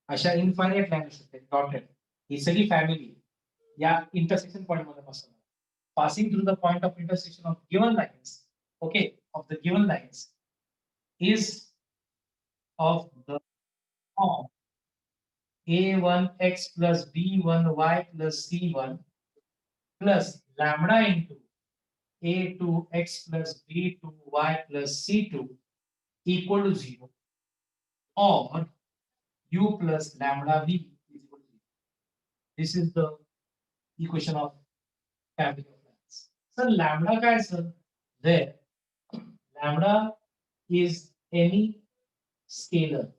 [SPEAKER 1] अशा infinite line असतात dotted, ही सगळी family या इंटरसेक्शन पॉइंट मध्ये पास होणार, passing through the point of intersection of given lines, okay, of the given lines is of the form a1x plus b1y plus c1 plus lambda into a2x plus b2y plus c2 equal to 0, or u plus lambda v is equal to 0. This is the equation of family of lines. So lambda काय sir? There lambda is any scalar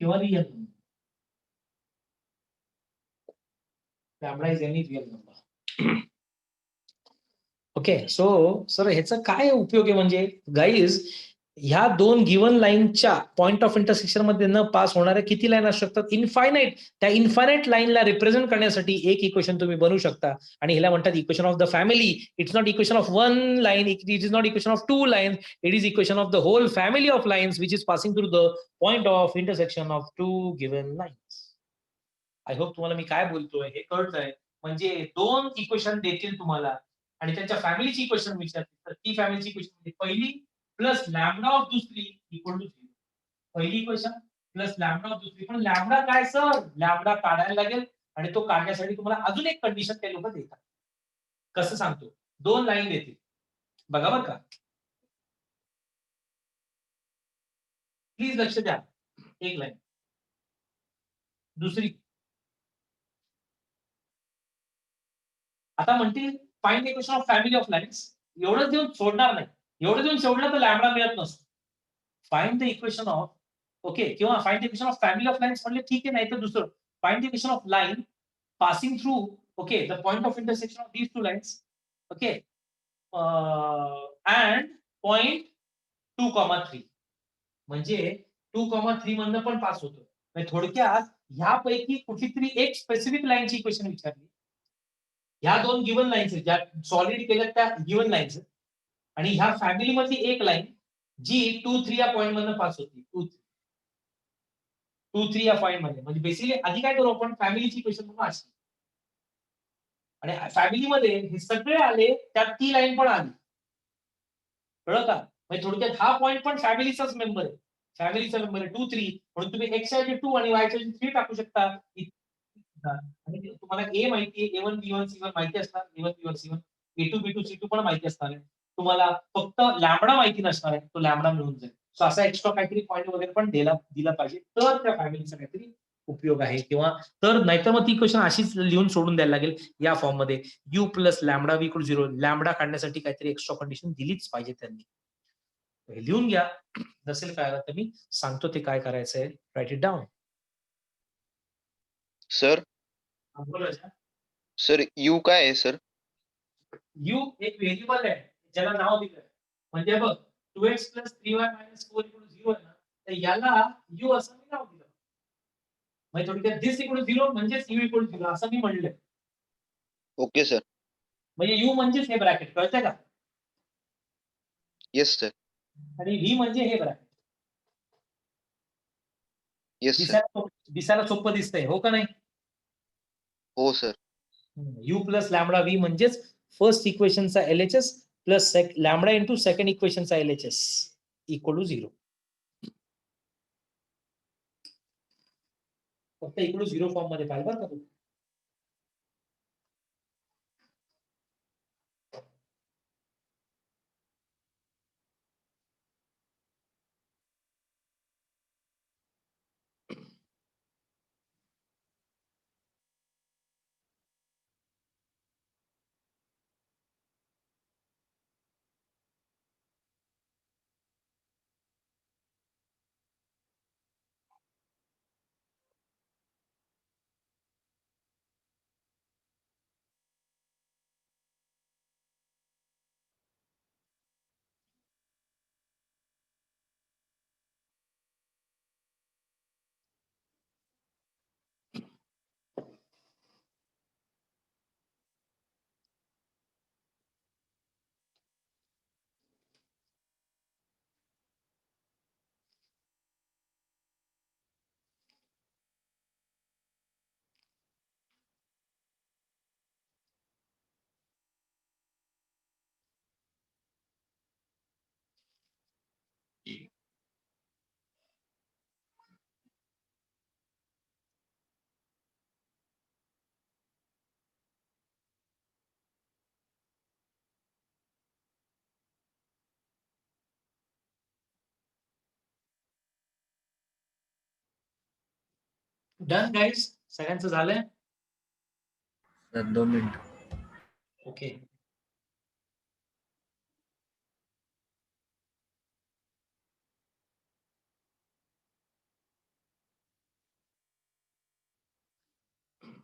[SPEAKER 1] किंवा real number. Lambda is any real number. Okay, so sir ह्याचा काय उपयोग आहे, म्हणजे guys ह्या दोन given लाईनच्या पॉइंट ऑफ इंटरसेक्शन मध्ये न पास होणाऱ्या किती लाईन असू शकतात? इनफायनाइट. त्या इनफायनाइट लाईनला रिप्रेझेंट करण्यासाठी एक इक्वेशन तुम्ही बनवू शकता आणि ह्याला म्हणतात equation of the family. It's not equation of one line, it is not equation of two line, it is equation of the whole family of lines which is passing through the point of intersection of two given lines. I hope तुम्हाला मी काय बोलतोय हे कळतंय. म्हणजे दोन equation देतील तुम्हाला आणि त्यांच्या फॅमिलीची इक्वेशन विचारतील, तर ती फॅमिलीची इक्वेशन म्हणजे पहिली प्लस लॅम्बडा ऑफ दुसरी इक्वल टू 0. पहिली इक्वेशन प्लस लॅम्बडा ऑफ दुसरी. पण लॅम्बडा काय सर? लॅम्बडा काढायला लागेल आणि तो काढण्यासाठी तुम्हाला अजून एक कंडिशन ते लोक देतात. कसं सांगतो? दोन लाईन देतील बघा बरं का, प्लीज लक्ष द्या. एक लाईन, दुसरी. आता म्हणतील find the equation of family of lines. एवढंच देऊन सोडणार नाही, एवढं देऊन सोडलं तर लॅम्बडा मिळत नसतो. Find the equation of, okay, किंवा find the equation of family of lines म्हणले ठीक आहे, नाही तर दुसरं find the equation of line passing through, okay, the point of intersection of these two lines, okay, and point 2,3. म्हणजे 2,3 मधनं पण पास होतो. म्हणजे थोडक्यात ह्यापैकी कुठली तरी एक स्पेसिफिक लाईनची इक्वेशन विचारली. ह्या दोन गिवन लाईन्स ज्या सॉलिड केल्या त्या गिवन लाईन्स, आणि ह्या फॅमिली मधली एक लाईन जी 2,3 या पॉइंट मधनं पास होती. 2,3 या पॉइंट मध्ये. म्हणजे बेसिकली आधी काय करू आपण, फॅमिलीची इक्वेशन म्हणून अशी, आणि फॅमिली मध्ये हे सगळे आले, त्यात ती लाईन पण आली. कळलं का? म्हणजे थोडक्यात हा पॉइंट पण फॅमिलीचाच मेंबर आहे, फॅमिलीचा मेंबर आहे 2,3. म्हणून तुम्ही x च्या 2 आणि y च्या 3 टाकू शकता. आणि तुम्हाला ए माहिती आहे, A1 B1 C1 माहिती असणार, A1 B1 C1, A2 B2 C2 पण माहिती असणार आहे. तुम्हाला फक्त लॅम्बडा माहिती नसणार आहे, तो लॅम्बडा मिळून जाईल. सो असा एक्स्ट्रा काहीतरी पॉईंट वगैरे पण दिला पाहिजे, तर त्या फॅमिलीचा काहीतरी उपयोग आहे. किंवा तर नाहीतर मग ती क्वेश्चन अशीच लिहून सोडून द्यायला लागेल या फॉर्म मध्ये, u plus lambda v equal 0. Lambda काढण्यासाठी काहीतरी एक्स्ट्रा कंडिशन दिलीच पाहिजे त्यांनी. हे लिहून घ्या, नसेल काय तर मी सांगतो ते काय करायचंय. Write it down.
[SPEAKER 2] Sir sir you काय आहे सर?
[SPEAKER 1] u एक व्हेरिएबल आहे ज्याला नाव दिलंय. म्हणजे बघ 2x plus 3y minus 4 equal to 0 आहे ना, तर याला u असं मी नाव दिलं. म्हणजे थोडक्यात this equal to 0 म्हणजेच u equal to 0 असं मी म्हणलंय.
[SPEAKER 2] Okay sir.
[SPEAKER 1] म्हणजे यू म्हणजेच हे ब्रॅकेट, कळतंय का?
[SPEAKER 2] Yes sir.
[SPEAKER 1] आणि व्ही म्हणजे हे ब्रॅकेट.
[SPEAKER 2] Yes sir.
[SPEAKER 1] दिसायला सोपं दिसतंय, हो का नाही?
[SPEAKER 2] हो sir.
[SPEAKER 1] U plus lambda V म्हणजेच फर्स्ट इक्वेशनचा LHS plus lambda into second इक्वेशनचा LHS इक्वल टू 0. फक्त इक्वल टू 0 फॉर्म मध्ये पाहिजे बरं का तू. डन गाईज, सगळ्यांचं झालंय?
[SPEAKER 5] Sir 2 minute.
[SPEAKER 1] ओके.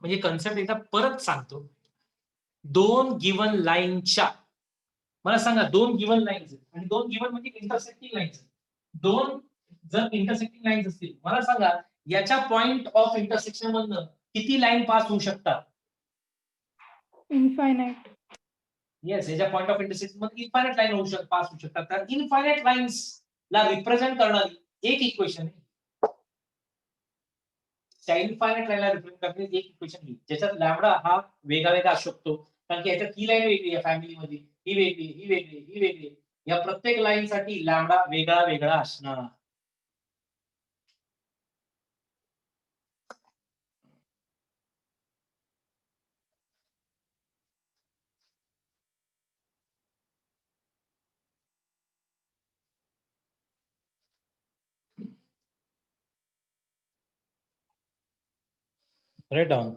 [SPEAKER 1] म्हणजे कन्सेप्ट एकदा परत सांगतो. 2 गिवन लाईनच्या, मला सांगा 2 गिवन लाईन्स आणि 2 गिवन म्हणजे इंटरसेक्टिंग लाईन्स. 2 जर इंटरसेक्टिंग लाईन्स असतील, मला सांगा याच्या पॉइंट ऑफ इंटरसेक्शन मधनं किती लाईन पास होऊ शकतात?
[SPEAKER 7] इनफायनाइट.
[SPEAKER 1] येस, याच्या पॉइंट ऑफ इंटरसेक्शन मध्ये इन्फायनाइट लाईन पास होऊ शकतात. तर इन्फायनाइट लाईन्स ला रिप्रेझेंट करणारी एक इक्वेशन आहे. त्या इन्फायनाइट लाईनला रिप्रेझेंट करणारी एक इक्वेशन आहे ज्याच्यात लॅम्बडा हा वेगळा वेगळा असू शकतो, कारण की याच्यात ही लाईन वेगळी आहे फॅमिलीमध्ये, ही वेगळी, ही वेगळी, ही वेगळी. या प्रत्येक लाईन साठी लॅम्बडा वेगळा वेगळा असणार. Write down.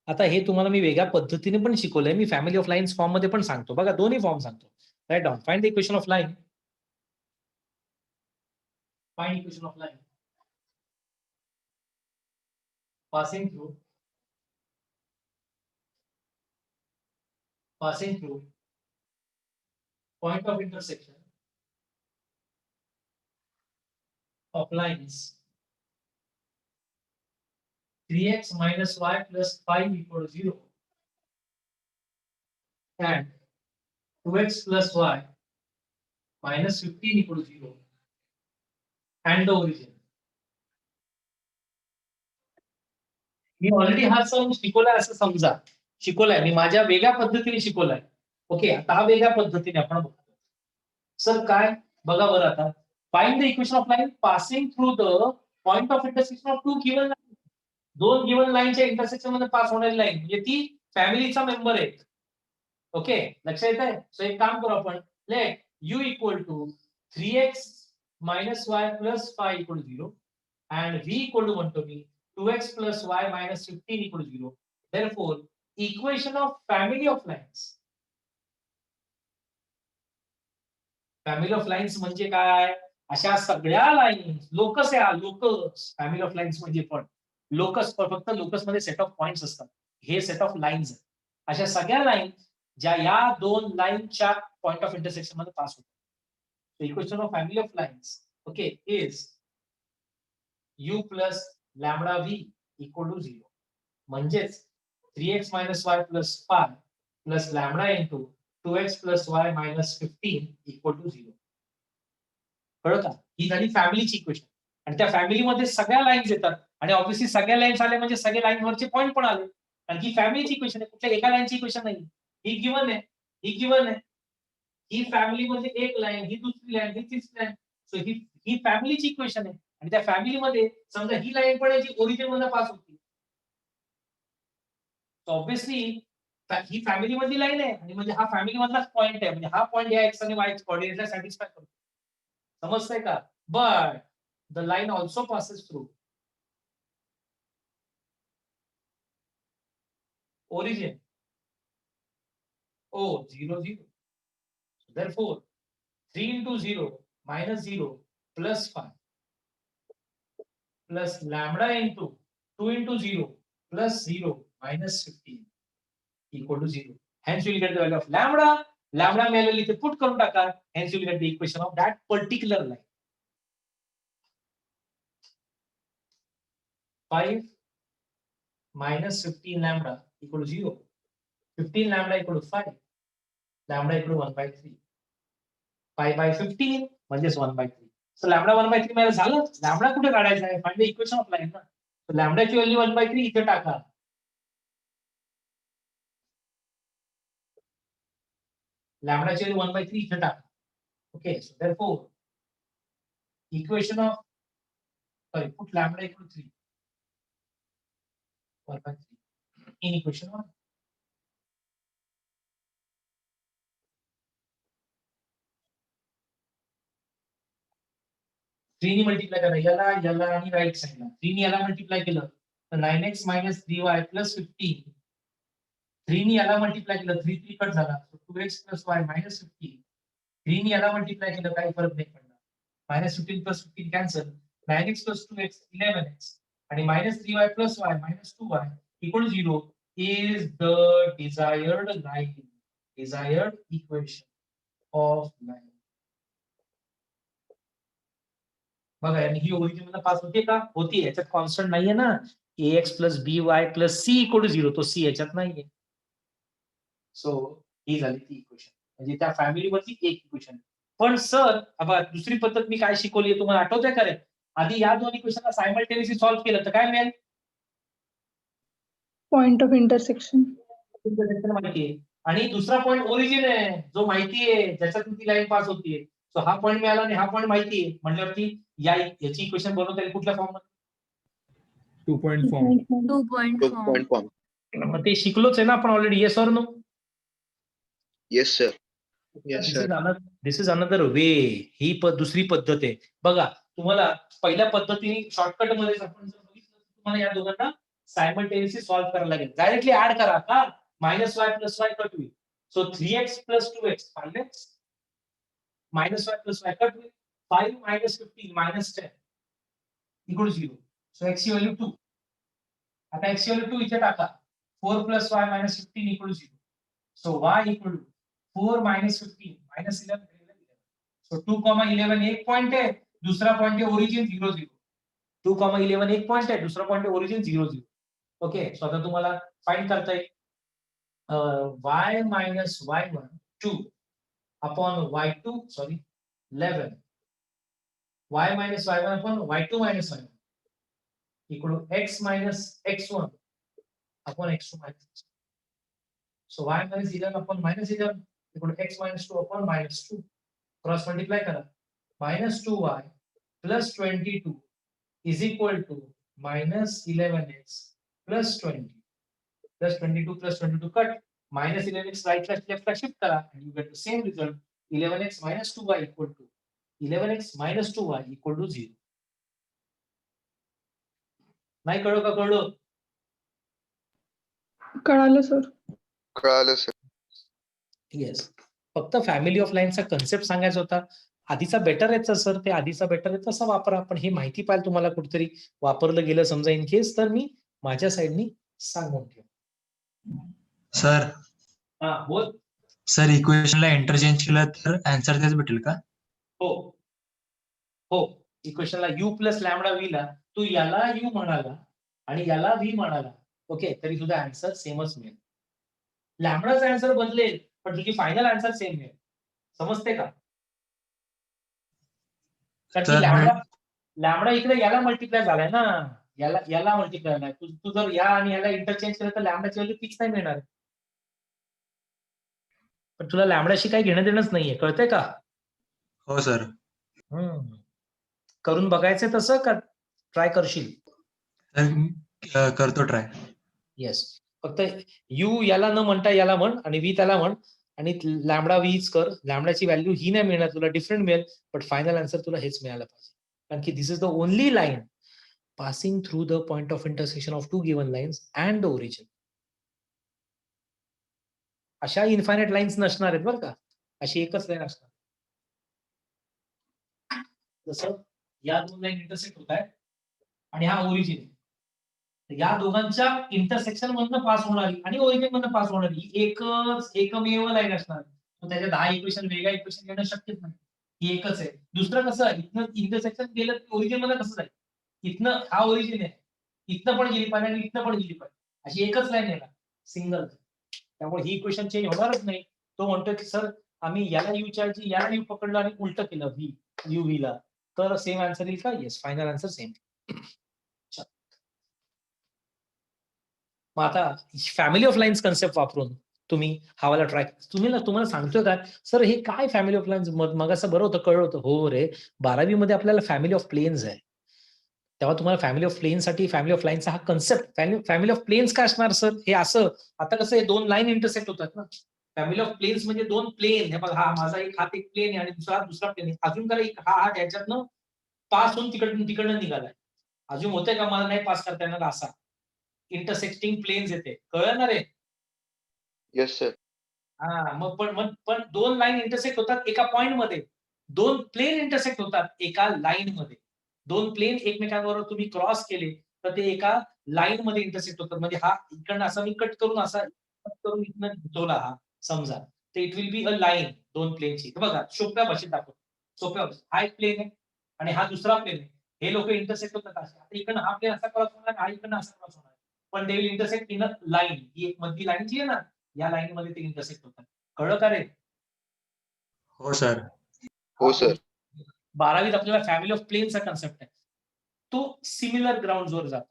[SPEAKER 1] आता हे तुम्हाला मी वेगळ्या पद्धतीने पण शिकवलंय. मी फॅमिली ऑफ लाईन्स फॉर्म मध्ये पण सांगतो बघा, दोन्ही फॉर्म सांगतो. Write down. Find the equation of line. Find equation of line passing through point of intersection of lines 3x minus y plus 5 equal to 0 and 2x plus y minus 15 equal to 0 and the origin. Me already हा सम शिकवलाय असं समजा. शिकवलाय मी माझ्या वेगळ्या पद्धतीने शिकवलाय. Okay, आता हा वेगळ्या पद्धतीने आपण बघतो. सर काय बघा बरं आता. Find the equation of line passing through the point of intersection of 2 given line. 2 given लाईनच्या इंटरसेक्शन मध्ये पास होणारी लाईन म्हणजे ती फॅमिलीचा मेंबर आहे. ओके, लक्षात येत आहे? सो एक काम करू आपण. Let u equal to 3x minus y plus 5 equal to 0 and v equal to 1 to me 2x plus y minus 15 equal to 0. Therefore, equation of family of lines. Family of lines म्हणजे काय? अशा सगळ्या lines, locus आहे, locus. Family of lines म्हणजे पण locus, फक्त locus मध्ये set of points असतात. हे सेट ऑफ लाईन्स आहेत. अशा सगळ्या लाईन ज्या या 2 लाईनच्या पॉइंट ऑफ इंटरसेक्शन मध्ये पास होतात. Equation of family of lines okay is u plus lambda v equal to 0. म्हणजेच 3x minus y plus 5 plus lambda into 2x plus y minus 15 equal to 0. कळलं का? ही झाली फॅमिलीची equation. आणि त्या फॅमिलीमध्ये सगळ्या लाईन्स येतात आणि ऑब्व्हियसली सगळ्या लाईन्स आले म्हणजे सगळे लाईनवरचे पॉईंट पण आले. कारण ही फॅमिलीची इक्वेशन आहे, कुठल्या एका लाईनची इक्वेशन नाही. ही गिवन आहे, ही गिवन आहे. ही फॅमिली म्हणजे एक लाईन, ही दुसरी लाईन, ही तिसरी लाईन. सो ही फॅमिलीची इक्वेशन आहे आणि त्या फॅमिलीमध्ये समजा ही लाईन पण आहे जी ओरिजिन मधून पास होती. ऑब्व्हियसली ही फॅमिली मधली लाईन आहे आणि म्हणजे हा फॅमिली मधलाच पॉईंट आहे. म्हणजे हा पॉईंट या एक्स आणि वाय कोऑर्डिनेटला सॅटिस्फाय करतो. समजतंय का? But the line also passes through origin. Oh, 0, 0. So therefore, 3 into 0 minus 0 plus 5 plus lambda into 2 into 0 plus 0 minus 15 equal to 0. Hence, you will get the value of lambda. Lambda value इथे put करून टाका. Hence, you will get the equation of that particular line. 5 minus 15 lambda equal to 0. 15 lambda equal to 5. Lambda equal to 1 by 3. 5 by 15 म्हणजेच 1 by 3. So lambda 1 by 3 मला झालं. Lambda कुठे काढायचा आहे? Find the equation of line ना. So लॅम्बडाची value 1 by 3 इथे टाका. लॅम्बडाची व्हॅल्यू 1 by 3 इथे टाका. Okay, so therefore equation of put lambda equal to 3. 1 by 3 in equation 1. Three multiply करा याला याला आणि राईट साइडला. 3 याला मल्टिप्लाय केलं तर 9x minus 3y plus 15. 3 याला मल्टिप्लाय केलं 3 3 कट झाला. 2x plus y minus 15. 3 याला मल्टिप्लाय केलं काही फरक नाही पडला. minus 15 plus 15 cancel. 9x plus 2x 11x आणि minus 3y plus y minus 2y equal to 0 is the desired line, desired equation of line. बघा आणि ही ओरिजिन मध्ये पास होते का? होती. याच्यात कॉन्स्टंट नाहीये ना. ax plus by plus c equal to 0. तो c याच्यात नाहीये. सो ही झाली ती इक्वेशन. म्हणजे त्या फॅमिली वरची एक इक्वेशन. पण सर आता दुसरी पद्धत मी काय शिकवली तुम्हाला आठवतंय का रे? आधी या दोन इक्वेशनला सायमल्टेनियसली सॉल्व्ह केलं तर काय मिळेल?
[SPEAKER 7] Point of intersection.
[SPEAKER 1] माहितीये. आणि दुसरा पॉईंट ओरिजिन आहे जो माहितीये ज्याच्यातून ती लाईन पास होतीये. सो हा पॉईंट मिळाला आणि हा पॉईंट माहितीये म्हणल्यावरती याची इक्वेशन बनवता येईल कुठल्या फॉर्म मध्ये?
[SPEAKER 6] 2 point form.
[SPEAKER 4] 2 point
[SPEAKER 2] तो
[SPEAKER 4] form.
[SPEAKER 2] Point form.
[SPEAKER 1] मग ते शिकलोच आहे ना आपण already. Yes or no?
[SPEAKER 2] Yes sir. Yes sir.
[SPEAKER 1] This is another way. ही दुसरी पद्धत आहे. बघा तुम्हाला पहिल्या पद्धतीने शॉर्टकट मध्ये आपण जर बघितलं तुम्हाला या दोघांना सायमल्टेनियसली सॉल्व्ह करायला लागेल. डायरेक्टली ऍड करा का? Minus y plus y cut होईल. So 3x plus 2x 5x minus y plus y cut होईल. 5 minus 15 minus 10 equal to 0. So x ची व्हॅल्यू 2. आता x ची व्हॅल्यू 2 इथे टाका. 4 plus y minus 15 equal to 0. So y equal to 4 minus 15 minus 11. So 2, 11 एक point आहे. दूसरा point है ओरिजिन 0 0. 2, 11 एक पॉइंट है. दूसरा पॉइंट है ओरिजिन 0 0. ओके. सो आता तुम्हाला फाइंड करता येईल y minus y1 2 upon y2 sorry 11. y minus y1 upon y2 minus y1 equal to x minus x1 upon x2 minus x1. So y minus 11 upon minus 11 equal to x minus 2 upon minus 2. Cross multiply करा. Minus 2y plus 22 is equal to minus 11x plus 20. Plus 22 plus 22 cut. Minus 11x right left shift करा and you get the same result. 11x minus 2y equal to 11x minus 2y equal to 0. नाही कळलं का? कळलं?
[SPEAKER 7] कळालं sir.
[SPEAKER 2] कळालं sir.
[SPEAKER 1] Yes. फक्त family of लाईनचा concept सांगायचा होता. आधीचा बेटर आहे सर, ते आधीचा बेटर आहे तसा वापरा. पण हे माहिती पाहिजे तुम्हाला कुठेतरी वापरलं गेलं समजा इन केस तर मी माझ्या साईडनी सांगून ठेव.
[SPEAKER 8] सर
[SPEAKER 1] हा बोल.
[SPEAKER 8] सर इक्वेशनला इंटरचेंज केलं तर आन्सर तेच भेटेल का?
[SPEAKER 1] हो हो. इक्वेशनला u प्लस लॅमडा व्ही ला तू याला u म्हणाला आणि याला v म्हणाला ओके, तरी तुझा आन्सर सेमच मिळेल. लॅमडाचा आन्सर बदलेल पण तुझी फायनल आन्सर सेम मिळेल. समजते का? कारण की
[SPEAKER 8] तर
[SPEAKER 1] लॅमडा इकडे याला मल्टिप्लाय झालाय ना, याला मल्टिप्लाय झालाय. तू जर या आणि याला इंटरचेंज केलं तर लॅमडाची व्हॅल्यू फिक्स नाही मिळणार. पण तुला लॅमडाशी काही घेणं देणंच नाहीये, कळतंय का?
[SPEAKER 8] हो सर.
[SPEAKER 1] करून बघायचं तसं का ट्राय करशील?
[SPEAKER 8] तर करतो ट्राय.
[SPEAKER 1] येस. फक्त यू याला न म्हणता याला म्हण आणि व्ही त्याला म्हण आणि लॅमडा व्हीच कर. लॅमडाची व्हॅल्यू ही नाही मिळणार तुला, डिफरंट मिळेल, बट फायनल आन्सर तुला हेच मिळालं पाहिजे. कारण की this is the only line passing through the point of intersection of two given lines and the origin. अशा इन्फायनाइट लाईन्स नसणार आहेत बरं का, अशी एकच लाईन असणार. जसं या दोन लाईन इंटरसेक्ट होत आहेत आणि हा ओरिजिन आहे. या दोघांच्या इंटरसेक्शन मधनं पास होणारी आणि ओरिजिन मधनं पास होणारी एकमेव लाईन असणार. त्याच्या 10 इक्वेशन वेगळ्या इक्वेशन घेणं शक्यच नाही. ही एकच आहे. दुसरं कसं इथनं इंटरसेक्शन केलं ओरिजिन मध्ये कसं जाईल? इथनं हा ओरिजिन आहे, इथनं पण गेली पाहिजे आणि इथनं पण गेली पाहिजे, अशी एकच लाईन आहे ना, सिंगल. त्यामुळे ही इक्वेशन चेंज होणारच नाही. तो म्हणतोय की सर आम्ही याला यूच्या ऐवजी याला यू पकडलं आणि उलट केलं व्ही यू व्हीला, तर सेम आन्सर येईल का? Yes, final answer same. मग आता फॅमिली ऑफ लाईन्स कन्सेप्ट वापरून तुम्ही हा ट्राय. तुम्हाला सांगतोय काय सर हे काय फॅमिली ऑफ लाईन्स? मग असं बरं होतं, कळलं होतं. हो रे, 12वी मध्ये आपल्याला फॅमिली ऑफ प्लेन्स आहे, तेव्हा तुम्हाला फॅमिली ऑफ प्लेनसाठी फॅमिली ऑफ लाईन्सचा हा कन्सेप्ट. फॅमिली ऑफ प्लेन्स काय असणार सर? हे असं, आता कसं हे दोन लाईन इंटरसेक्ट होतात ना. फॅमिली ऑफ प्लेन्स म्हणजे दोन प्लेन. हे बघा, हा माझा एक हात एक प्लेन आहे आणि दुसरा प्लेन आहे. अजून काय हा हात याच्यातनं पास होऊन तिकडनं निघालाय. अजून होतंय का मला नाही पास करता येणार असा? इंटरसेक्टिंग प्लेन्स येते, कळलं ना रे?
[SPEAKER 2] Yes sir.
[SPEAKER 1] हा, मग पण दोन लाईन इंटरसेक्ट होतात एका पॉइंट मध्ये, दोन प्लेन इंटरसेक्ट होतात एका लाईन मध्ये. दोन प्लेन एकमेकांबरोबर तुम्ही क्रॉस केले तर ते एका लाईन मध्ये इंटरसेक्ट होतात. म्हणजे हा इकडनं असा मी कट करून इथनं घेतला हा समजा, तर it will be a line दोन प्लेनची. बघा सोप्या भाषेत दाखवतो, सोप्या भाषेत. हा एक प्लेन आहे आणि हा दुसरा प्लेन आहे. हे लोक इंटरसेक्ट होतात असे. आता इकडनं हा प्लेन असा क्रॉस होणार, हा इकडनं असा क्रॉस होणार, पण they will intersect in a line. ही एक मधली लाईन जी आहे ना, या लाईन मध्ये ते इंटरसेक्ट होतात. कळलं का रे?
[SPEAKER 8] हो सर.
[SPEAKER 2] हो सर.
[SPEAKER 1] 12वीत आपल्याला फॅमिली ऑफ प्लेनचा कन्सेप्ट आहे, तो सिमिलर ग्राउंड वर जातो.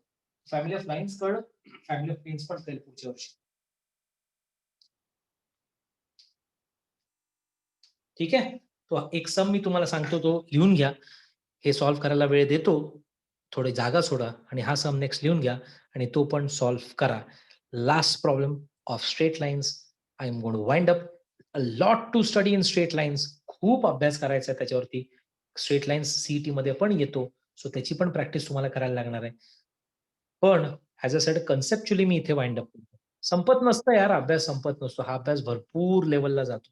[SPEAKER 1] फॅमिली ऑफ लाईन्स कळलं, फॅमिली ऑफ प्लेन्स पण कळेल पुढच्या वर्षी. ठीक आहे. तो एक सम मी तुम्हाला सांगतो, तो लिहून घ्या. हे सॉल्व्ह करायला वेळ देतो, थोडी जागा सोडा आणि हा सम नेक्स्ट लिहून घ्या आणि तो पण सॉल्व्ह करा. Last problem of straight lines. I am going to wind up. A lot to study in straight lines. खूप अभ्यास करायचा आहे त्याच्यावरती. स्ट्रेट लाईन्स सीईटी मध्ये पण येतो, सो त्याची पण प्रॅक्टिस तुम्हाला करायला लागणार आहे. पण ऍज अ सेड कन्सेप्च्युअली मी इथे वाइंड अप करतो. संपत नसतं यार, अभ्यास संपत नसतो. हा अभ्यास भरपूर लेवलला जातो.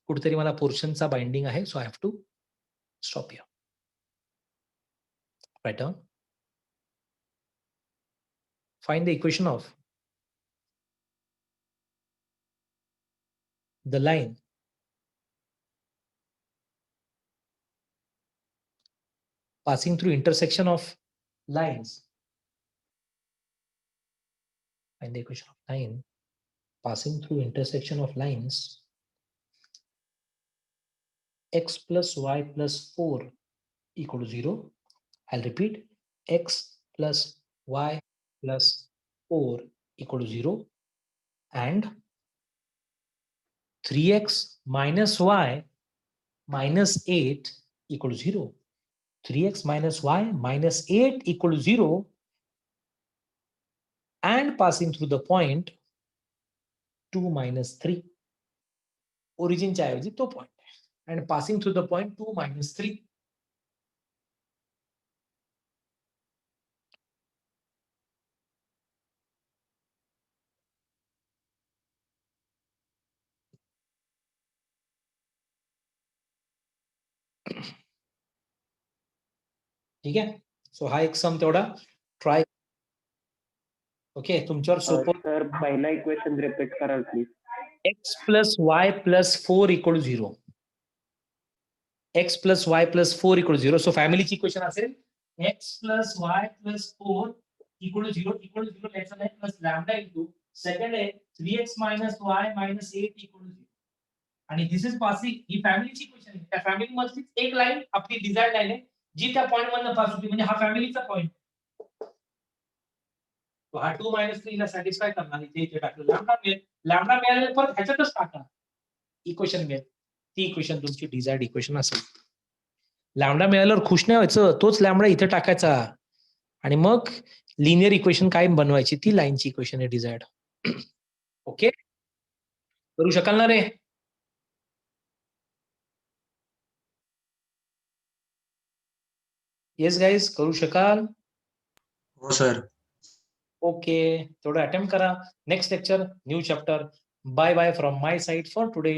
[SPEAKER 1] कुठेतरी मला पोर्शनचा बाइंडिंग आहे, so I have to stop here. Write down. Find the equation of the line passing through intersection of lines. Find the equation of line passing through intersection of lines x plus y plus 4 equal to 0. I'll repeat, x plus y plus 4 equal to 0 and 3x minus y minus 8 equal to 0. 3x minus y minus 8 equal to 0 and passing through the point 2 minus 3. ओरिजिनच्या ऐवजी तो point आहे and passing through the point 2 minus 3. ठीक आहे. So हा एक सम तेवढा try. Okay, तुमच्यावर सोपं.
[SPEAKER 3] सर पहिला इक्वेशन रिपीट कराल please.
[SPEAKER 1] x plus y plus 4 equal to 0. x plus y plus 4 equal to 0. सो फॅमिलीची इक्वेशन असेल x plus y plus 4 equal to 0 याचा नाही प्लस लॅम्बडा इंटू सेकंड आहे 3x minus y minus 8 equal to 0 आणि this is passing ही फॅमिलीची equation आहे. त्या फॅमिली मधली एक लाईन आपली डिझायर्ड लाईन आहे जी त्या पॉइंट मधनं पास होती म्हणजे हा फॅमिलीचा पॉइंट. हा 2 - 3 ला सॅटिस्फाय करणार इथे टाकलं लॅम्बडा मिळालेलं परत ह्याच्यातच टाका इक्वेशन मिळेल. ती इक्वेशन तुमची डिझायर्ड इक्वेशन असेल. लॅम्बडा मिळाल्यावर खुश नाही व्हायचं, तोच लॅम्बडा इथे टाकायचा आणि मग लिनियर इक्वेशन काय बनवायची ती लाईनची इक्वेशन आहे डिझायर्ड. ओके करू शकाल ना रे? येस गाईज करू शकाल?
[SPEAKER 8] हो सर.
[SPEAKER 1] ओके थोडं अटेम्प्ट करा. Next lecture new chapter. Bye bye from my side for today.